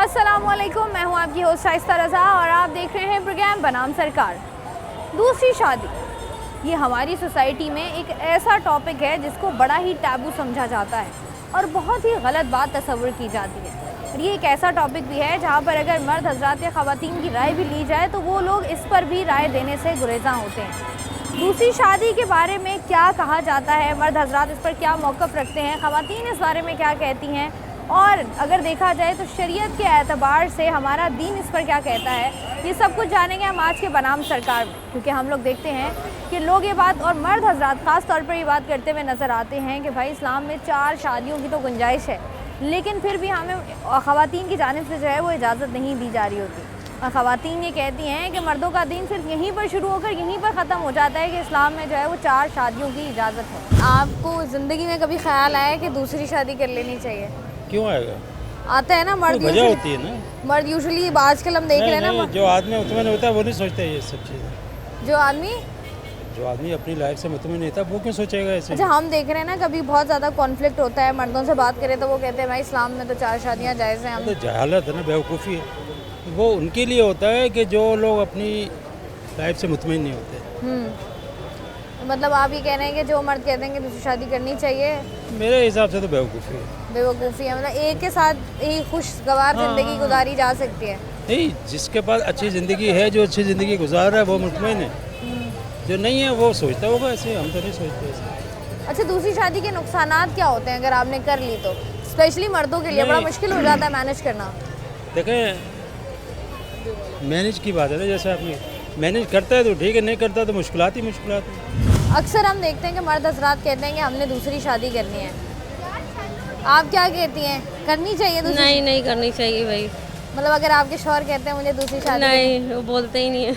अस्सलामुअलैकुम, मैं हूं आपकी होस्ट शाइस्ता रज़ा और आप देख रहे हैं प्रोग्राम बनाम सरकार। दूसरी शादी ये हमारी सोसाइटी में एक ऐसा टॉपिक है जिसको बड़ा ही टैबू समझा जाता है और बहुत ही गलत बात तस्वुर की जाती है। और ये एक ऐसा टॉपिक भी है जहां पर अगर मर्द हजरात या ख़वातीन की राय भी ली जाए तो वो लोग इस पर भी राय देने से गुरेज़ां होते हैं। दूसरी शादी के बारे में क्या कहा जाता है, मर्द हजरात इस पर क्या मौक़िफ़ रखते हैं, ख़वातीन इस बारे में क्या कहती हैं, और अगर देखा जाए तो शरीयत के एतबार से हमारा दीन इस पर क्या कहता है, ये सब कुछ जानेंगे हम आज के बनाम सरकार में। क्योंकि हम लोग देखते हैं कि लोग ये बात और मर्द हजरात ख़ास तौर पर ये बात करते हुए नज़र आते हैं कि भाई इस्लाम में 4 शादियों की तो गुंजाइश है, लेकिन फिर भी हमें ख़वातीन की जानिब से जो है वो इजाज़त नहीं दी जा रही होती। और ख़वातीन ये कहती हैं कि मर्दों का दीन सिर्फ यहीं पर शुरू होकर यहीं पर ख़त्म हो जाता है कि इस्लाम में जो है वो 4 शादियों की इजाज़त है। आपको ज़िंदगी में कभी ख्याल आया कि दूसरी शादी कर लेनी चाहिए? क्यों आएगा? आता है ना, मर्द वजह होती है ना। मर्द यूजुअली आजकल हम देख रहे हैं ना, जो आदमी मुतमईन होता है वो नहीं सोचता ये सब चीज़ें। जो आदमी अपनी लाइफ से मुतमईन नहीं था वो क्यों सोचेगा ऐसे? अच्छा, हम देख रहे हैं ना कभी बहुत ज़्यादा कॉन्फ्लिक्ट होता है, मर्दों से बात करें तो वो कहते हैं भाई इस्लाम में तो 4 शादियाँ जायज़ हैं। हम तो जहालत है ना, बेवकूफ़ी है। वो उनके लिए होता है कि जो लोग अपनी लाइफ से मुतमईन नहीं होते। मतलब आप ये कह रहे हैं कि जो मर्द कहते हैं कि दूसरी शादी करनी चाहिए, मेरे हिसाब से तो बेवकूफ़ी है। बेवकूफ़ी है। मतलब एक के साथ ही खुशगवार ज़िंदगी गुजारी जा सकती है। नहीं, जिसके पास अच्छी ज़िंदगी है, जो अच्छी ज़िंदगी गुजार रहा है वो मुतमईन है। जो नहीं है वो सोचता होगा ऐसे, हम तो नहीं सोचते ऐसे। अच्छा, दूसरी शादी के नुकसानात क्या होते हैं अगर आपने कर ली तो? स्पेशली मर्दों के लिए बड़ा मुश्किल हो जाता है मैनेज करना। देखें, मैनेज की बात है ना, जैसे आपने मैनेज करता है तो ठीक है, नहीं करता तो मुश्किलात ही मुश्किलात है। अक्सर हम देखते हैं कि मर्द हजरात कहते हैं कि हमने दूसरी शादी करनी है। आप क्या कहती हैं, करनी चाहिए दूसरी? नहीं करनी चाहिए भाई। मतलब अगर आपके शौहर कहते हैं मुझे दूसरी शादी नहीं, वो बोलते ही नहीं है।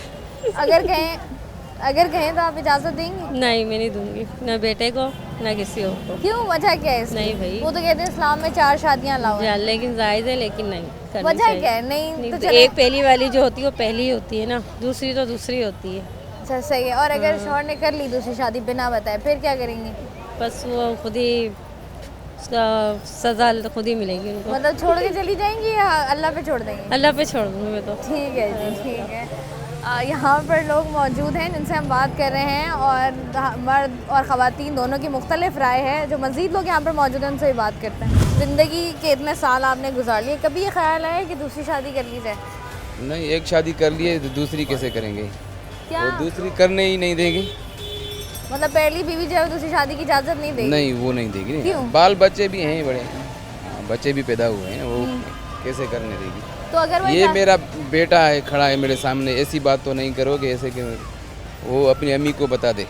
अगर कहें तो आप इजाज़त देंगी? नहीं, मैं नहीं दूंगी, ना बेटे को ना किसी और को। क्यों, वजह क्या है इसकी? नहीं भाई, वो तो कहते हैं इस्लाम में 4 शादियाँ अलाउ हैं। लेकिन जायज़ है, लेकिन नहीं करनी वजह चाहिए। क्या है? नहीं तो एक पहली वाली जो होती है वो पहली होती है ना, दूसरी तो दूसरी होती है। अच्छा, सही है। और अगर शौहर ने कर ली दूसरी शादी बिना बताए, फिर क्या करेंगे? बस वो खुद ही उसका सज़ा तो खुद ही मिलेगी उनको। मतलब छोड़ के चली जाएंगी या अल्लाह पे छोड़ देंगे? अल्लाह पे छोड़ दूँगी मैं तो। ठीक है जी, ठीक है। यहाँ पर लोग मौजूद हैं जिनसे हम बात कर रहे हैं और मर्द और ख़वातीन दोनों की मुख्तलिफ राय है। जो मज़ीद लोग यहाँ पर मौजूद हैं उनसे भी बात करते हैं। ज़िंदगी के इतने साल आपने गुजार लिए, कभी ये ख्याल आया कि दूसरी शादी कर ली जाए? नहीं, एक शादी कर लिए तो दूसरी कैसे करेंगे? क्या वो दूसरी करने ही नहीं देंगे। मतलब पहली बीवी जो है दूसरी शादी की इजाज़त नहीं देगी? नहीं, वो नहीं देगी। क्यों? बाल बच्चे भी हैं बड़े, बच्चे भी पैदा हुए हैं, वो कैसे करने देगी? तो अगर वो ये मेरा बेटा है, खड़ा है मेरे सामने, ऐसी बात तो नहीं करोगे ऐसे कि वो अपनी अम्मी को बता दे।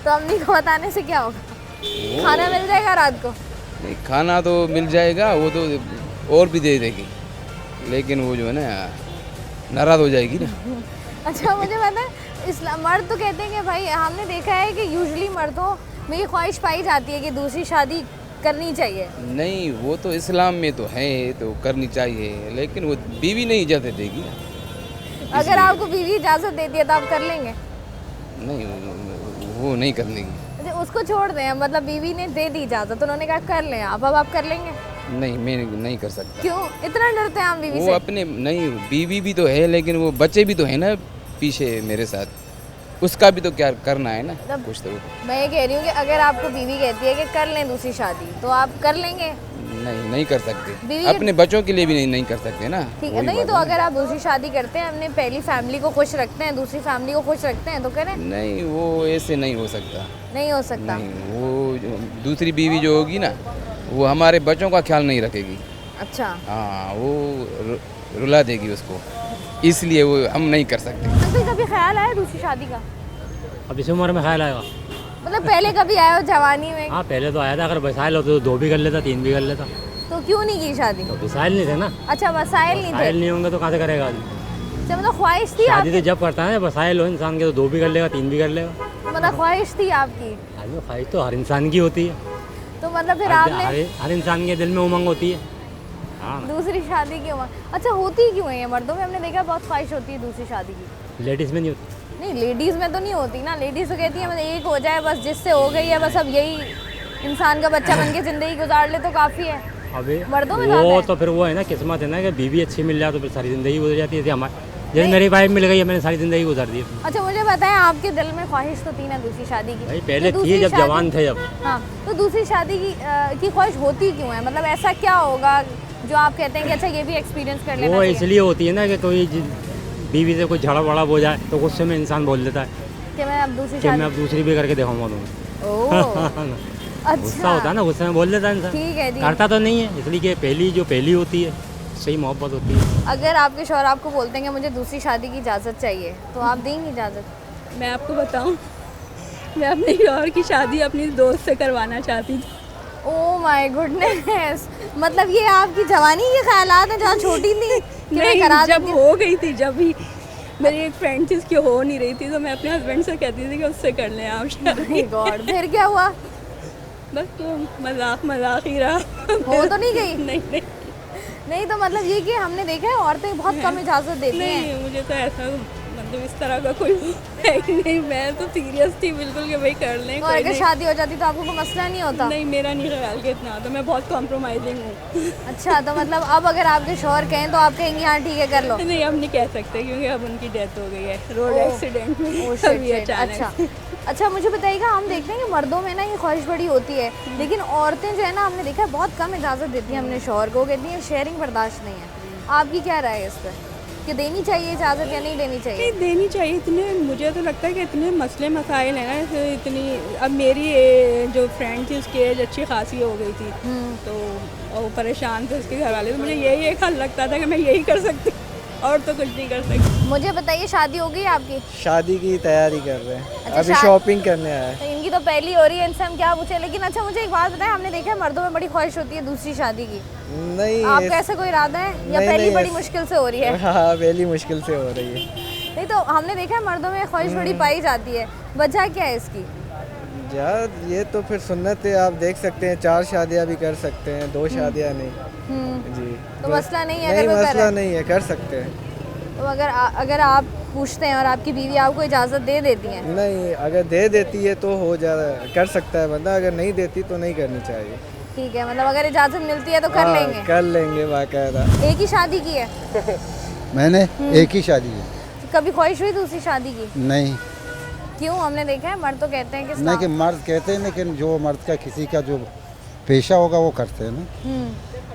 तो अम्मी को बताने से क्या होगा? खाना मिल जाएगा रात को? नहीं, खाना तो मिल जाएगा, वो तो और भी दे देगी, लेकिन वो जो है ना नाराज़ हो जाएगी ना। अच्छा, मुझे पता है इस्लाम मर्द तो कहते हैं कि भाई हमने देखा है कि यूजुअली मर्दों में ये ख्वाहिश पाई जाती है कि दूसरी शादी करनी चाहिए। नहीं, वो तो इस्लाम में तो है, तो करनी चाहिए, लेकिन वो बीवी नहीं इजाज़त देगी ना। अगर आपको बीवी इजाज़त देती है तो आप कर लेंगे? नहीं, वो नहीं कर लेंगी। अच्छा, उसको छोड़ दें, मतलब बीवी ने दे दी इजाज़त, उन्होंने कहा कर लें आप, अब आप कर लेंगे? नहीं, मैं नहीं कर सकता। क्यों इतना डरते हैं आप बीवी वो से? अपने नहीं, बीवी भी तो है, लेकिन वो बच्चे भी तो है ना पीछे मेरे साथ, उसका भी तो क्या करना है ना कुछ तो। मैं ये कह रही हूँ कि अगर आपको बीवी कहती है कि कर लें दूसरी शादी तो आप कर लेंगे? नहीं कर सकते, अपने बच्चों के लिए भी नहीं कर सकते ना। ठीक है, नहीं तो अगर आप दूसरी शादी करते हैं, अपने पहली फैमिली को खुश रखते हैं, दूसरी फैमिली को खुश रखते हैं, तो करें। नहीं, वो ऐसे नहीं हो सकता। नहीं हो सकता? नहीं, वो दूसरी बीवी जो होगी ना, वो हमारे बच्चों का ख्याल नहीं रखेगी। अच्छा। हाँ, वो रुला देगी उसको, इसलिए वो हम नहीं कर सकते। अंकल, कभी ख्याल आया दूसरी शादी का? अब इस उम्र में ख्याल आएगा? मतलब पहले कभी आया हो जवानी में? हाँ, पहले तो आया था, अगर वसाइल होते तो 2 भी कर लेता, 3 भी कर लेता। तो क्यों नहीं की शादी? तो वसाइल नहीं थे ना। अच्छा, वसाइल नहीं थे। वसाइल नहीं होंगे तो कहाँ से करेगा आदमी? अच्छा, मतलब ख्वाहिश थी शादी तो आपकी? जब करता है वसाइल हो इंसान के, तो 2 भी कर लेगा, 3 भी कर लेगा। मतलब ख्वाहिश थी आपकी? आदमी ख्वाहिश तो हर इंसान की होती है। तो मतलब फिर आपने हर इंसान के दिल में उमंग होती है। हाँ, दूसरी शादी की उम्र? अच्छा, होती क्यों है ये मर्दों में? हमने देखा बहुत ख्वाहिश होती है दूसरी शादी की। लेडीज़ में नहीं होती। नहीं, लेडीज़ में तो नहीं होती ना। लेडीज़ तो कहती है मतलब एक हो जाए बस, जिससे हो गई है बस, अब यही इंसान का बच्चा बन के ज़िंदगी गुजार ले तो काफ़ी है। अबे मर्दों में ज़्यादा वो है। तो फिर वो है ना, किस्मत है ना कि बीवी अच्छी मिल जाए तो फिर सारी ज़िंदगी गुजर जाती है। जैसे हमारे जैसे मेरी वाइफ मिल गई है, मैंने सारी ज़िंदगी गुजार दी है। अच्छा मुझे बताएं, आपके दिल में ख्वाहिश तो थी ना दूसरी शादी की? भाई पहले तो थी दूसरी जब शादी- जवान थे जब। हाँ, तो दूसरी शादी की ख्वाहिश होती क्यों है? मतलब ऐसा क्या होगा जो आप कहते हैं कि अच्छा ये भी एक्सपीरियंस कर लेना वो चाहिए? इसलिए होती है ना कि कोई बीवी से कोई झड़ा बड़ा हो जाए तो गुस्से में इंसान बोल देता है कि मैं अब दूसरी कि मैं शादी अब दूसरी भी करके दिखाऊंगा तुम्हें। ओह गुस्सा होता है ना, गुस्से में बोल देता है इंसान। ठीक है जी। करता तो नहीं है, इसलिए कि पहली होती है सही मोहब्बत होती है। अगर आपके शौहर आपको बोलते हैं कि मुझे दूसरी शादी की इजाज़त चाहिए तो आप देंगी इजाज़त? मैं आपको बताऊं, मैं अपने शौहर की शादी अपनी दोस्त से करवाना चाहती थी। ओह माय गुडनेस, मतलब ये आपकी जवानी के ख्यालात हैं जहाँ छोटी थी कि मैं नहीं, करा जब दूंगी? हो गई थी, जब भी मेरी एक फ्रेंड थी उसकी हो नहीं रही थी तो मैं अपने हस्बैंड से कहती थी कि उससे कर लें आप शादी। गॉड, फिर क्या हुआ? बस तो मजाक ही रहा। हो तो नहीं गई? नहीं नहीं नहीं तो मतलब ये कि हमने देखा है औरतें बहुत कम इजाज़त देती हैं। नहीं, मुझे तो ऐसा मतलब इस तरह का कोई है ही नहीं। मैं तो सीरियस थी बिल्कुल कि भाई कर लें, और कोई अगर नहीं। शादी हो जाती तो आपको कोई मसला नहीं होता? नहीं, मेरा नहीं ख्याल कि इतना, तो मैं बहुत कॉम्प्रोमाइजिंग हूँ। अच्छा, तो मतलब अब अगर आपके शौहर कहें तो आप कहेंगी हाँ ठीक है कर लो? नहीं, अब नहीं कह सकते क्योंकि अब उनकी डेथ हो गई है रोड ओह, एक्सीडेंट में। ओह, अभी shit, shit, अचानक अच्छा से। अच्छा मुझे बताइएगा, हम देखते हैं कि मर्दों में ना ये ख्वाहिश बड़ी होती है लेकिन औरतें जो है ना हमने देखा है बहुत कम इजाज़त देती हैं अपने शौहर को, कहती हैं शेयरिंग बर्दाश्त नहीं है। आपकी क्या राय है इस पर कि देनी चाहिए इजाज़त या नहीं देनी चाहिए? नहीं, देनी चाहिए। इतने मुझे तो लगता है कि इतने मसले मसाइल हैं ना, तो इतनी अब मेरी जो फ्रेंड थी उसकी एज अच्छी खासी हो गई थी तो और वो परेशान थे उसके घर वाले, तो मुझे यही एक हल लगता था कि मैं यही कर सकती और तो कुछ नहीं कर सकती। मुझे बताइए, शादी हो गई आपकी? शादी की तैयारी कर रहे हैं। अच्छा, अभी शॉपिंग करने आए हैं। तो इनकी तो पहली हो रही है, इनसे हम क्या पूछे। लेकिन अच्छा मुझे एक बात बताएं, हमने देखा है मर्दों में बड़ी ख्वाहिश होती है दूसरी शादी की, नहीं आपका ऐसा कोई इरादा है या नहीं, पहली नहीं, बड़ी ऐसा- मुश्किल से हो रही है? हाँ, पहली मुश्किल से हो रही है। नहीं तो हमने देखा है मर्दों में ख्वाहिश बड़ी पाई जाती है, वजह क्या है इसकी? यार ये तो फिर सुन्नत है, आप देख सकते हैं 4 शादियां भी कर सकते हैं, 2 शादियां नहीं। जी, तो मसला नहीं है नहीं, अगर वो मसला करे? नहीं है, कर सकते हैं। तो अगर आप पूछते हैं और आपकी बीवी आपको इजाज़त दे देती है? नहीं, अगर दे देती है तो हो जा कर सकता है बंदा, अगर नहीं देती तो नहीं करनी चाहिए। ठीक है, मतलब अगर इजाज़त मिलती है तो कर हाँ, लेंगे? कर लेंगे बाकायदा। एक ही शादी की है? मैंने एक ही शादी है। कभी ख्वाहिश हुई दूसरी शादी की? नहीं क्यों? हमने देखा है मर्द तो कहते हैं कि नहीं कि मर्द कहते हैं, लेकिन जो मर्द का किसी का जो पेशा होगा वो करते हैं ना।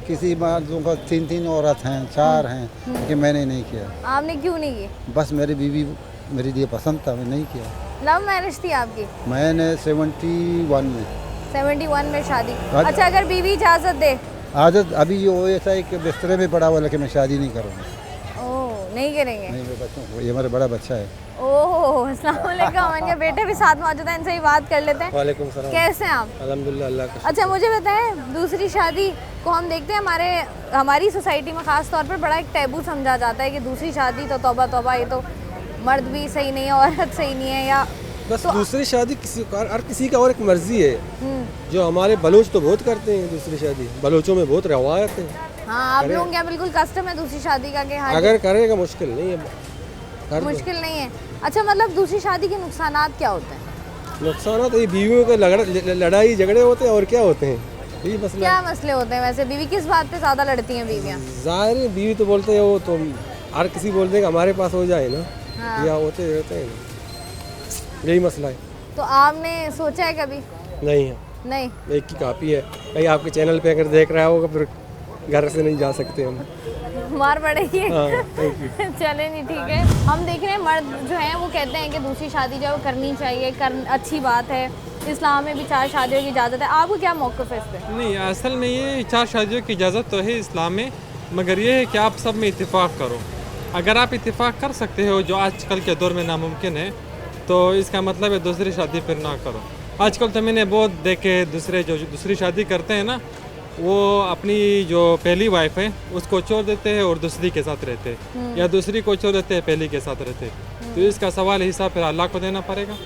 किसी मर्दों का 3 औरत हैं, 4 हैं, कि मैंने नहीं किया। आपने क्यों नहीं की? बस मेरी बीवी मेरे लिए पसंद था, मैं नहीं किया। लव मैरिज थी आपकी? मैंने 71 में 71 में शादी। अच्छा। अच्छा, अगर बीवी इजाज़त दे? आदत अभी ये ऐसा है कि बिस्तरे में पड़ा हुआ, लेकिन मैं शादी नहीं करूँगा। ओह, नहीं करेंगे? नहीं, मेरे बच्चों को, ये हमारा बड़ा बच्चा है। ओह, अस्सलाम वालेकुम। इनके बेटे भी साथ मौजूद हैं, इनसे ही बात कर लेते हैं। वालेकुम सलाम। कैसे हैं आप? अल्हम्दुलिल्लाह, अल्लाह का अच्छा मुझे बताएं, दूसरी शादी को हम देखते हैं हमारी सोसाइटी में ख़ास तौर पर बड़ा एक टैबू समझा जाता है कि दूसरी शादी तो तौबा तौबा, ये तो मर्द भी सही नहीं है, औरत सही नहीं है, या बस तो- दूसरी शादी हर किसी का और एक मर्जी है। जो हमारे बलोच तो बहुत करते हैं दूसरी शादी, बलोचों में बहुत रवायत है। हाँ, आप लोगों क्या बिल्कुल कस्टम है दूसरी शादी का कि हाँ अगर करेगा मुश्किल नहीं है, कर दो। मुश्किल नहीं है? अच्छा, मतलब दूसरी शादी के नुकसानात क्या होते हैं? नुकसान तो ये बीवियों के लड़ाई झगड़े होते हैं और क्या होते हैं, यही मसला क्या है। मसले होते हैं वैसे? बीवी किस बात पे ज़्यादा लड़ती हैं बीवियाँ? जाहिर है, बीवी तो बोलते हैं वो तो हर किसी बोलते हैं कि हमारे पास हो जाए ना, हाँ। या होते रहते हैं, यही मसला है। तो आपने सोचा है कभी? नहीं है, नहीं? एक की काफ़ी है। कहीं आपके चैनल पे अगर देख रहा होगा फिर घर से नहीं जा सकते हम। मार पड़ेगी। हाँ, thank you। चले नहीं, ठीक है। हम देख रहे हैं मर्द जो हैं वो कहते हैं कि दूसरी शादी जो है वो करनी चाहिए, अच्छी बात है, इस्लाम में भी 4 शादियों की इजाज़त है। आपको क्या मौक़िफ़ है इस पर? नहीं, असल में ये 4 शादियों की इजाज़त तो है इस्लाम में, मगर ये है कि आप सब में इत्तेफाक करो। अगर आप इत्तेफाक कर सकते हो, जो आजकल के दौर में नामुमकिन है, तो इसका मतलब है दूसरी शादी फिर ना करो। आजकल तो मैंने बहुत देखे दूसरी शादी करते हैं ना, वो अपनी जो पहली वाइफ है उसको छोड़ देते हैं और दूसरी के साथ रहते हैं, या दूसरी को छोड़ देते हैं पहली के साथ रहते हैं। तो इसका सवाल हिसाब फिर अल्लाह को देना पड़ेगा।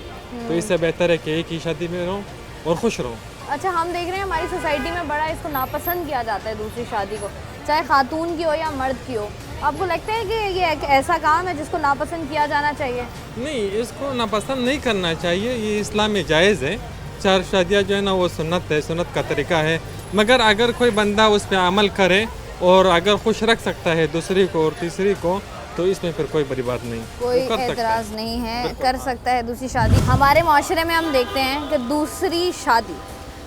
तो इससे बेहतर है कि एक ही शादी में रहो और खुश रहो। अच्छा, हम देख रहे हैं हमारी सोसाइटी में बड़ा इसको नापसंद किया जाता है दूसरी शादी को, चाहे खातून की हो या मर्द की हो। आपको लगता है कि ये एक ऐसा काम है जिसको नापसंद किया जाना चाहिए? नहीं, इसको नापसंद नहीं करना चाहिए, ये इस्लाम में जायज़ है। 4 शादियाँ जो है ना वो सुन्नत है, सुन्नत का तरीका है। मगर अगर कोई बंदा उस पर अमल करे और अगर खुश रख सकता है दूसरी को और तीसरी को, तो इसमें फिर कोई बड़ी बात नहीं, कोई वो कर सकता है। एतराज़ नहीं है, कर सकता है दूसरी शादी। हमारे माशरे में हम देखते हैं कि दूसरी शादी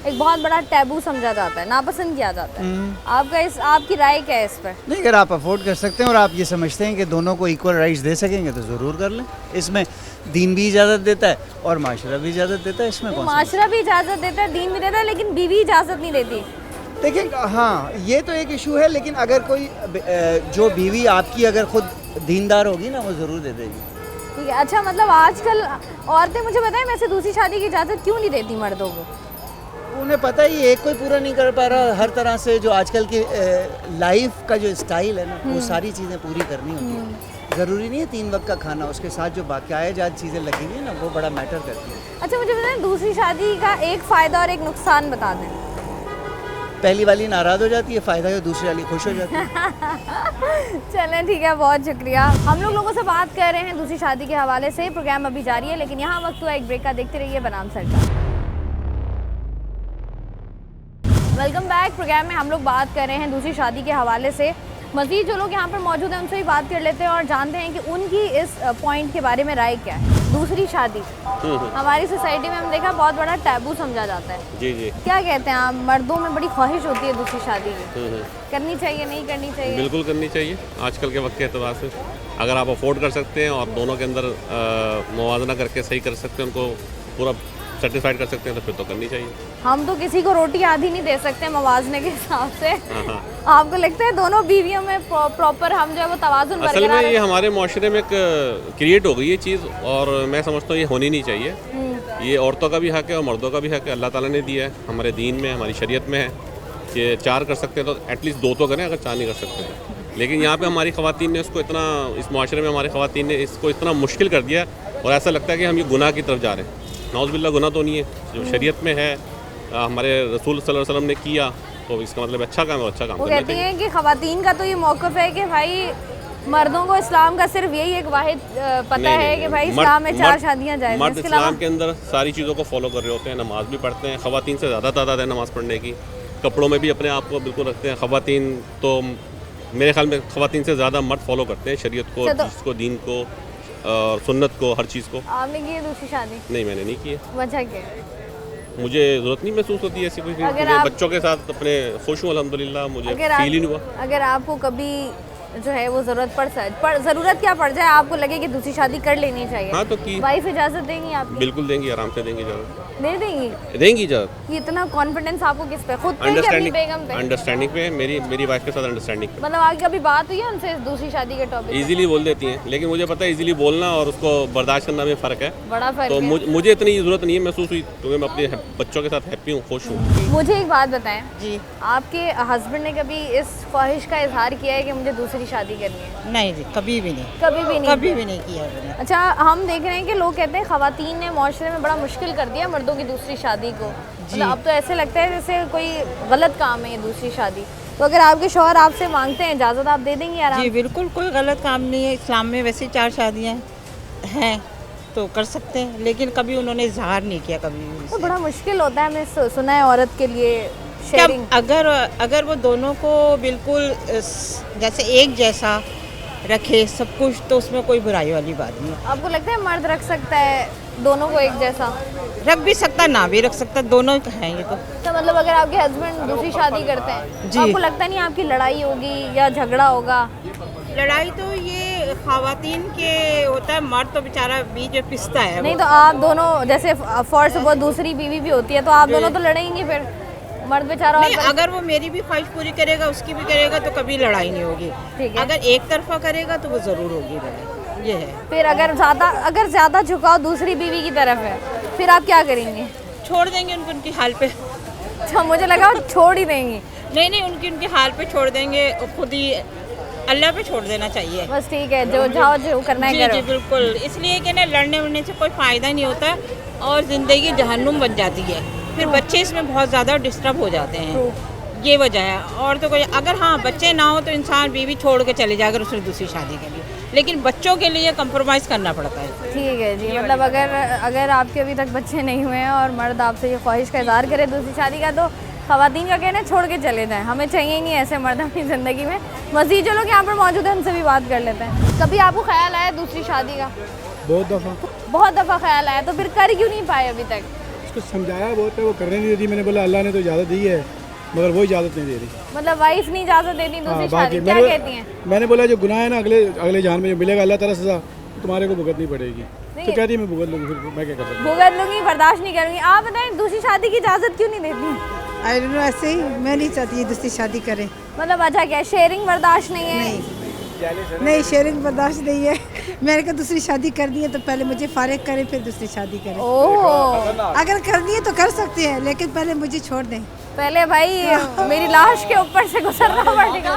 एक बहुत बड़ा टैबू समझा जाता है, नापसंद किया जाता है। आपकी राय क्या है इस पर? नहीं, अगर आप अफोर्ड कर सकते हैं और आप ये समझते हैं कि दोनों को इक्वल राइट्स दे सकेंगे तो ज़रूर कर लें। इसमें दीन भी इजाज़त देता है और माशरा भी इजाज़त देता है, इसमें कौन सा? माशरा भी इजाज़त देता है, दीन भी देता है, लेकिन बीवी इजाज़त नहीं देती। देखिए, हाँ, ये तो एक इशू है, लेकिन अगर कोई जो बीवी आपकी अगर खुद दीनदार होगी ना, वो ज़रूर दे देगी। ठीक है। अच्छा, मतलब आजकल औरतें, मुझे बताएं, वैसे दूसरी शादी की इजाज़त क्यों नहीं देती मर्दों को? उन्हें पता ही एक कोई पूरा नहीं कर पा रहा। हर तरह से जो आजकल की लाइफ का जो स्टाइल है ना, वो सारी चीज़ें पूरी करनी होती है। ज़रूरी नहीं है 3 वक्त का खाना, उसके साथ जो बाकायदात चीज़ें लगी हुई है ना, वो बड़ा मैटर करती है। अच्छा, मुझे बताएं, दूसरी शादी का एक फ़ायदा और एक नुकसान बता दें। पहली वाली नाराज़ हो जाती है, फ़ायदा है दूसरी वाली खुश हो जाती है। चलें, ठीक है, बहुत शुक्रिया। हम लोगों से बात कर रहे हैं दूसरी शादी के हवाले से। प्रोग्राम अभी जारी है, लेकिन यहाँ वक्त हुआ एक ब्रेक का। देखते रहिए बनाम सरकार। Welcome back. प्रोग्राम में हम लोग बात कर रहे हैं दूसरी शादी के हवाले से। मज़ीद जो लोग यहाँ पर मौजूद हैं उनसे भी बात कर लेते हैं और जानते हैं कि उनकी इस पॉइंट के बारे में राय क्या है। दूसरी शादी हमारी सोसाइटी में हम देखा बहुत बड़ा टैबू समझा जाता है। जी जी। क्या कहते हैं आप? मर्दों में बड़ी ख्वाहिश होती है दूसरी शादी की, करनी चाहिए, नहीं करनी चाहिए? बिल्कुल करनी चाहिए। आजकल के वक्त के अतबार से अगर आप अफोर्ड कर सकते हैं और दोनों के अंदर मुवाजना करके सही कर सकते हैं, उनको पूरा सेटिस्फाइड कर सकते हैं, तो फिर तो करनी चाहिए। हम तो किसी को रोटी आधी नहीं दे सकते मवाजने के हिसाब से। आपको लगता है दोनों बीवियों में प्रॉपर हम जो है वो तवाज़ुन असल बरकरार में ये हमारे माशरे में एक क्रिएट हो गई ये चीज़, और मैं समझता हूँ ये होनी नहीं चाहिए। ये औरतों का भी हक है और मर्दों का भी हक है। अल्लाह ताला ने दिया है, हमारे दीन में, हमारी शरीयत में है कि 4 कर सकते हैं तो एटलीस्ट 2 तो करें, अगर 4 नहीं कर सकते हैं। लेकिन यहाँ पे हमारी ख़वातीन ने इसको इतना, इस माशरे में हमारी ख़वातीन ने इसको इतना मुश्किल कर दिया और ऐसा लगता है कि हम ये गुनाह की तरफ जा रहे हैं। नौज़ुबिल्लाह, गुनाह तो नहीं है, जो शरीयत में है, हमारे रसूल सल्लल्लाहु अलैहि वसल्लम ने किया, तो इसका मतलब अच्छा काम है, अच्छा काम वो करना कहती चाहिए। हैं कि ख़वातीन का तो ये मौक़िफ़ है कि भाई मर्दों को इस्लाम का सिर्फ यही एक वाहिद पता है कि भाई इस्लाम में 4 शादियाँ जायज़ हैं। मर्द इसके अलावा इस्लाम के अंदर सारी चीज़ों को फॉलो कर रहे होते हैं, नमाज भी पढ़ते हैं, ख़वातीन से ज़्यादा तादाद है नमाज़ पढ़ने की, कपड़ों में भी अपने आप को बिल्कुल रखते हैं। ख़वातीन तो मेरे ख्याल में ख़वातीन से ज़्यादा मर्द फॉलो करते हैं शरीयत को, इसको, दीन को और सुन्नत को, हर चीज़ को। आपने की है दूसरी शादी? नहीं, मैंने नहीं की है। वजह क्या है? मुझे ज़रूरत नहीं महसूस होती है ऐसी कोई। बच्चों के साथ अपने खुश हूँ अल्हम्दुलिल्लाह, मुझे फील ही नहीं हुआ। अगर आपको कभी जो है वो ज़रूरत ज़रूरत क्या पड़ जाए, आपको लगे कि दूसरी शादी कर लेनी चाहिए, हाँ, तो की वाइफ इजाज़त देंगी आपकी? बिल्कुल देंगी, आराम से देंगी इजाज़त। दे देंगी? देंगी इजाज़त। ये इतना कॉन्फिडेंस आपको किस पे? खुद पे कि अपनी बेगम पे? अंडरस्टैंडिंग पे, मेरी वाइफ के साथ अंडरस्टैंडिंग पे। मतलब आगे कभी बात हुई है उनसे दूसरी शादी के टॉपिक? इजीली बोल देती हैं, लेकिन मुझे पता है इजीली बोलना और उसको बर्दाश्त करना में फ़र्क है। बड़ा फ़र्क तो है। मुझे इतनी ज़रूरत नहीं है महसूस हुई, क्योंकि मैं अपने बच्चों के साथ हैप्पी हूँ, खुश हूँ। मुझे एक बात बताएं जी, आपके हस्बैंड ने कभी इस ख्वाहिश का इजहार किया है कि मुझे दूसरी शादी करनी है? नहीं जी, कभी भी नहीं, कभी भी नहीं, कभी भी नहीं किया मैंने। अच्छा, हम देख रहे हैं कि लोग कहते हैं ख़वातीन ने माशरे में बड़ा मुश्किल कर दिया मर्दों की दूसरी शादी को। मतलब अब तो ऐसे लगता है जैसे कोई गलत काम है ये दूसरी शादी। तो अगर आपके शौहर आपसे मांगते हैं इजाज़त, आप दे देंगे आराम? जी बिल्कुल, कोई गलत काम नहीं है। इस्लाम में वैसे 4 शादियाँ हैं तो कर सकते हैं, लेकिन कभी उन्होंने इजहार नहीं किया कभी भी। तो बड़ा मुश्किल होता है, मैंने सुना है औरत के लिए शेयरिंग। अगर वो दोनों को बिल्कुल जैसे एक जैसा रखे सब कुछ, तो उसमें कोई बुराई वाली बात नहीं है। आपको लगता है मर्द रख सकता है दोनों को एक जैसा? रख भी सकता, ना भी रख सकता, दोनों हैं ये तो। मतलब अगर आपके हस्बैंड दूसरी शादी करते हैं तो आपको लगता नहीं आपकी लड़ाई होगी या झगड़ा होगा? लड़ाई तो ये ख़वातीन के होता है, मर्द तो बेचारा बीच में पिसता है। नहीं तो आप दोनों, जैसे फॉर सपोज दूसरी बीवी भी होती है, तो आप दोनों तो लड़ेंगे फिर, मर्द बेचारा। नहीं, अगर वो मेरी भी ख्वाहिश पूरी करेगा, उसकी भी करेगा, तो कभी लड़ाई नहीं होगी। अगर एक तरफा करेगा तो वो ज़रूर होगी लड़ाई, ये है। फिर अगर ज़्यादा झुकाव दूसरी बीवी की तरफ है, फिर आप क्या करेंगे? छोड़ देंगे उनको उनकी हाल पे। अच्छा, मुझे लगा छोड़ ही देंगे। नहीं, उनकी हाल पे छोड़ देंगे, खुद ही अल्लाह पे छोड़ देना चाहिए। बस ठीक है, जो करना है करो। जी बिल्कुल, इसलिए कि ना लड़ने वड़ने से कोई फ़ायदा नहीं होता और ज़िंदगी जहन्नुम बन जाती है, फिर बच्चे इसमें बहुत ज़्यादा डिस्टर्ब हो जाते हैं, ये वजह है। और तो कोई अगर हाँ बच्चे ना हो तो इंसान बीवी छोड़ के चले जाएगा उसने दूसरी शादी के लिए, लेकिन बच्चों के लिए कंप्रोमाइज़ करना पड़ता है। ठीक है जी, मतलब अगर आपके अभी तक बच्चे नहीं हुए हैं और मर्द आपसे ये ख्वाहिश का इज़हार करे दूसरी शादी का, तो ख़वातीन का कहना है छोड़ के चले जाएं, हमें चाहिए ही नहीं ऐसे मर्द अपनी ज़िंदगी में। मज़ीद जो लोग यहाँ पर मौजूद हैं उनसे भी बात कर लेते हैं। कभी आपको ख्याल आया दूसरी शादी का? बहुत दफ़ा ख्याल आया, तो फिर कर क्यों नहीं पाए अभी तक? उसको समझाया बहुत है, वो करने नहीं देती। मैंने बोला अल्लाह ने तो इजाज़त दी है मगर वो इजाज़त नहीं दे रही। मतलब वाइफ नहीं इजाज़त देती दूसरी शादी, क्या कहती हैं? मैंने बोला जो गुनाह है ना अगले जान में जो मिलेगा अल्लाह ताला सज़ा तुम्हारे को भुगतनी पड़ेगी। तो कहती है मैं भुगत लूँगी, फिर मैं क्या कर सकता हूँ? भुगत लूँगी, बर्दाश्त नहीं करूँगी। आप बताएं दूसरी शादी की इजाज़त क्यों नहीं देती? आई डोंट नो, ऐसे ही मैं नहीं चाहती दूसरी शादी करें। मतलब वजह क्या है? शेयरिंग बर्दाश्त नहीं है? नहीं शेयरिंग बर्दाश्त नहीं है। मैंने कहा दूसरी शादी करनी है तो पहले मुझे फारिग करें फिर दूसरी शादी करें। ओह, अगर करनी है तो कर सकते हैं लेकिन पहले मुझे छोड़ दें। पहले भाई मेरी लाश के ऊपर से गुजरना पड़ेगा।